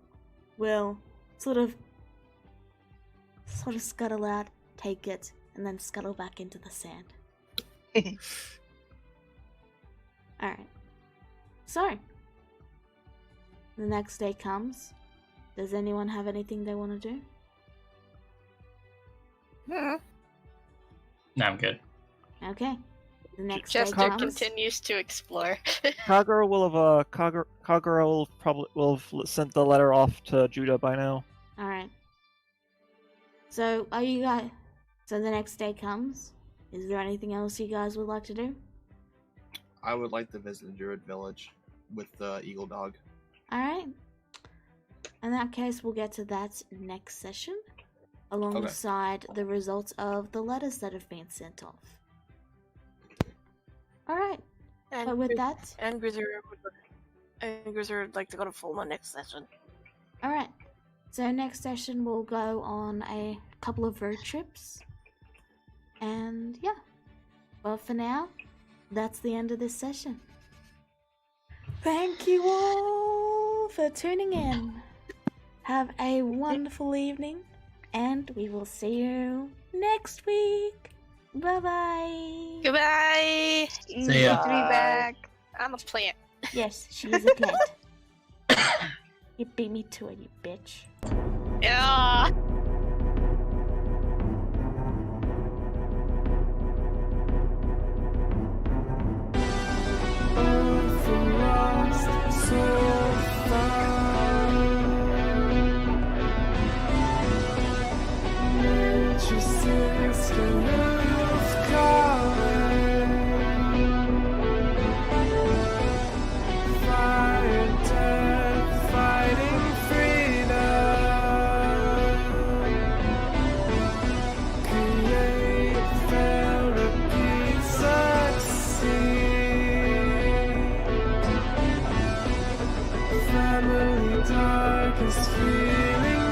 B: will sort of scuttle out, take it, and then scuttle back into the sand. Alright. So, the next day comes. Does anyone have anything they want to do?
G: No, I'm good.
B: Okay. The next day
D: Chester
B: comes.
D: continues to explore.
E: Kagura will probably have sent the letter off to Judah by now.
B: Alright. So, are you guys... So the next day comes. Is there anything else you guys would like to do?
C: I would like to visit the Druid village with the Eagle Dog.
B: Alright. In that case, we'll get to that next session. Alongside the results of the letters that have been sent off. Alright. But with that...
H: And Grizzard would like to go to Fulma next session.
B: Alright. So next session we'll go on a couple of road trips. And yeah. But for now, that's the end of this session. Thank you all for tuning in. Have a wonderful evening. And we will see you next week. Bye-bye.
D: Goodbye.
G: See ya.
A: To be back.
D: I'm a plant.
B: Yes, she is a plant. You beat me to it, you bitch.
D: Yeah.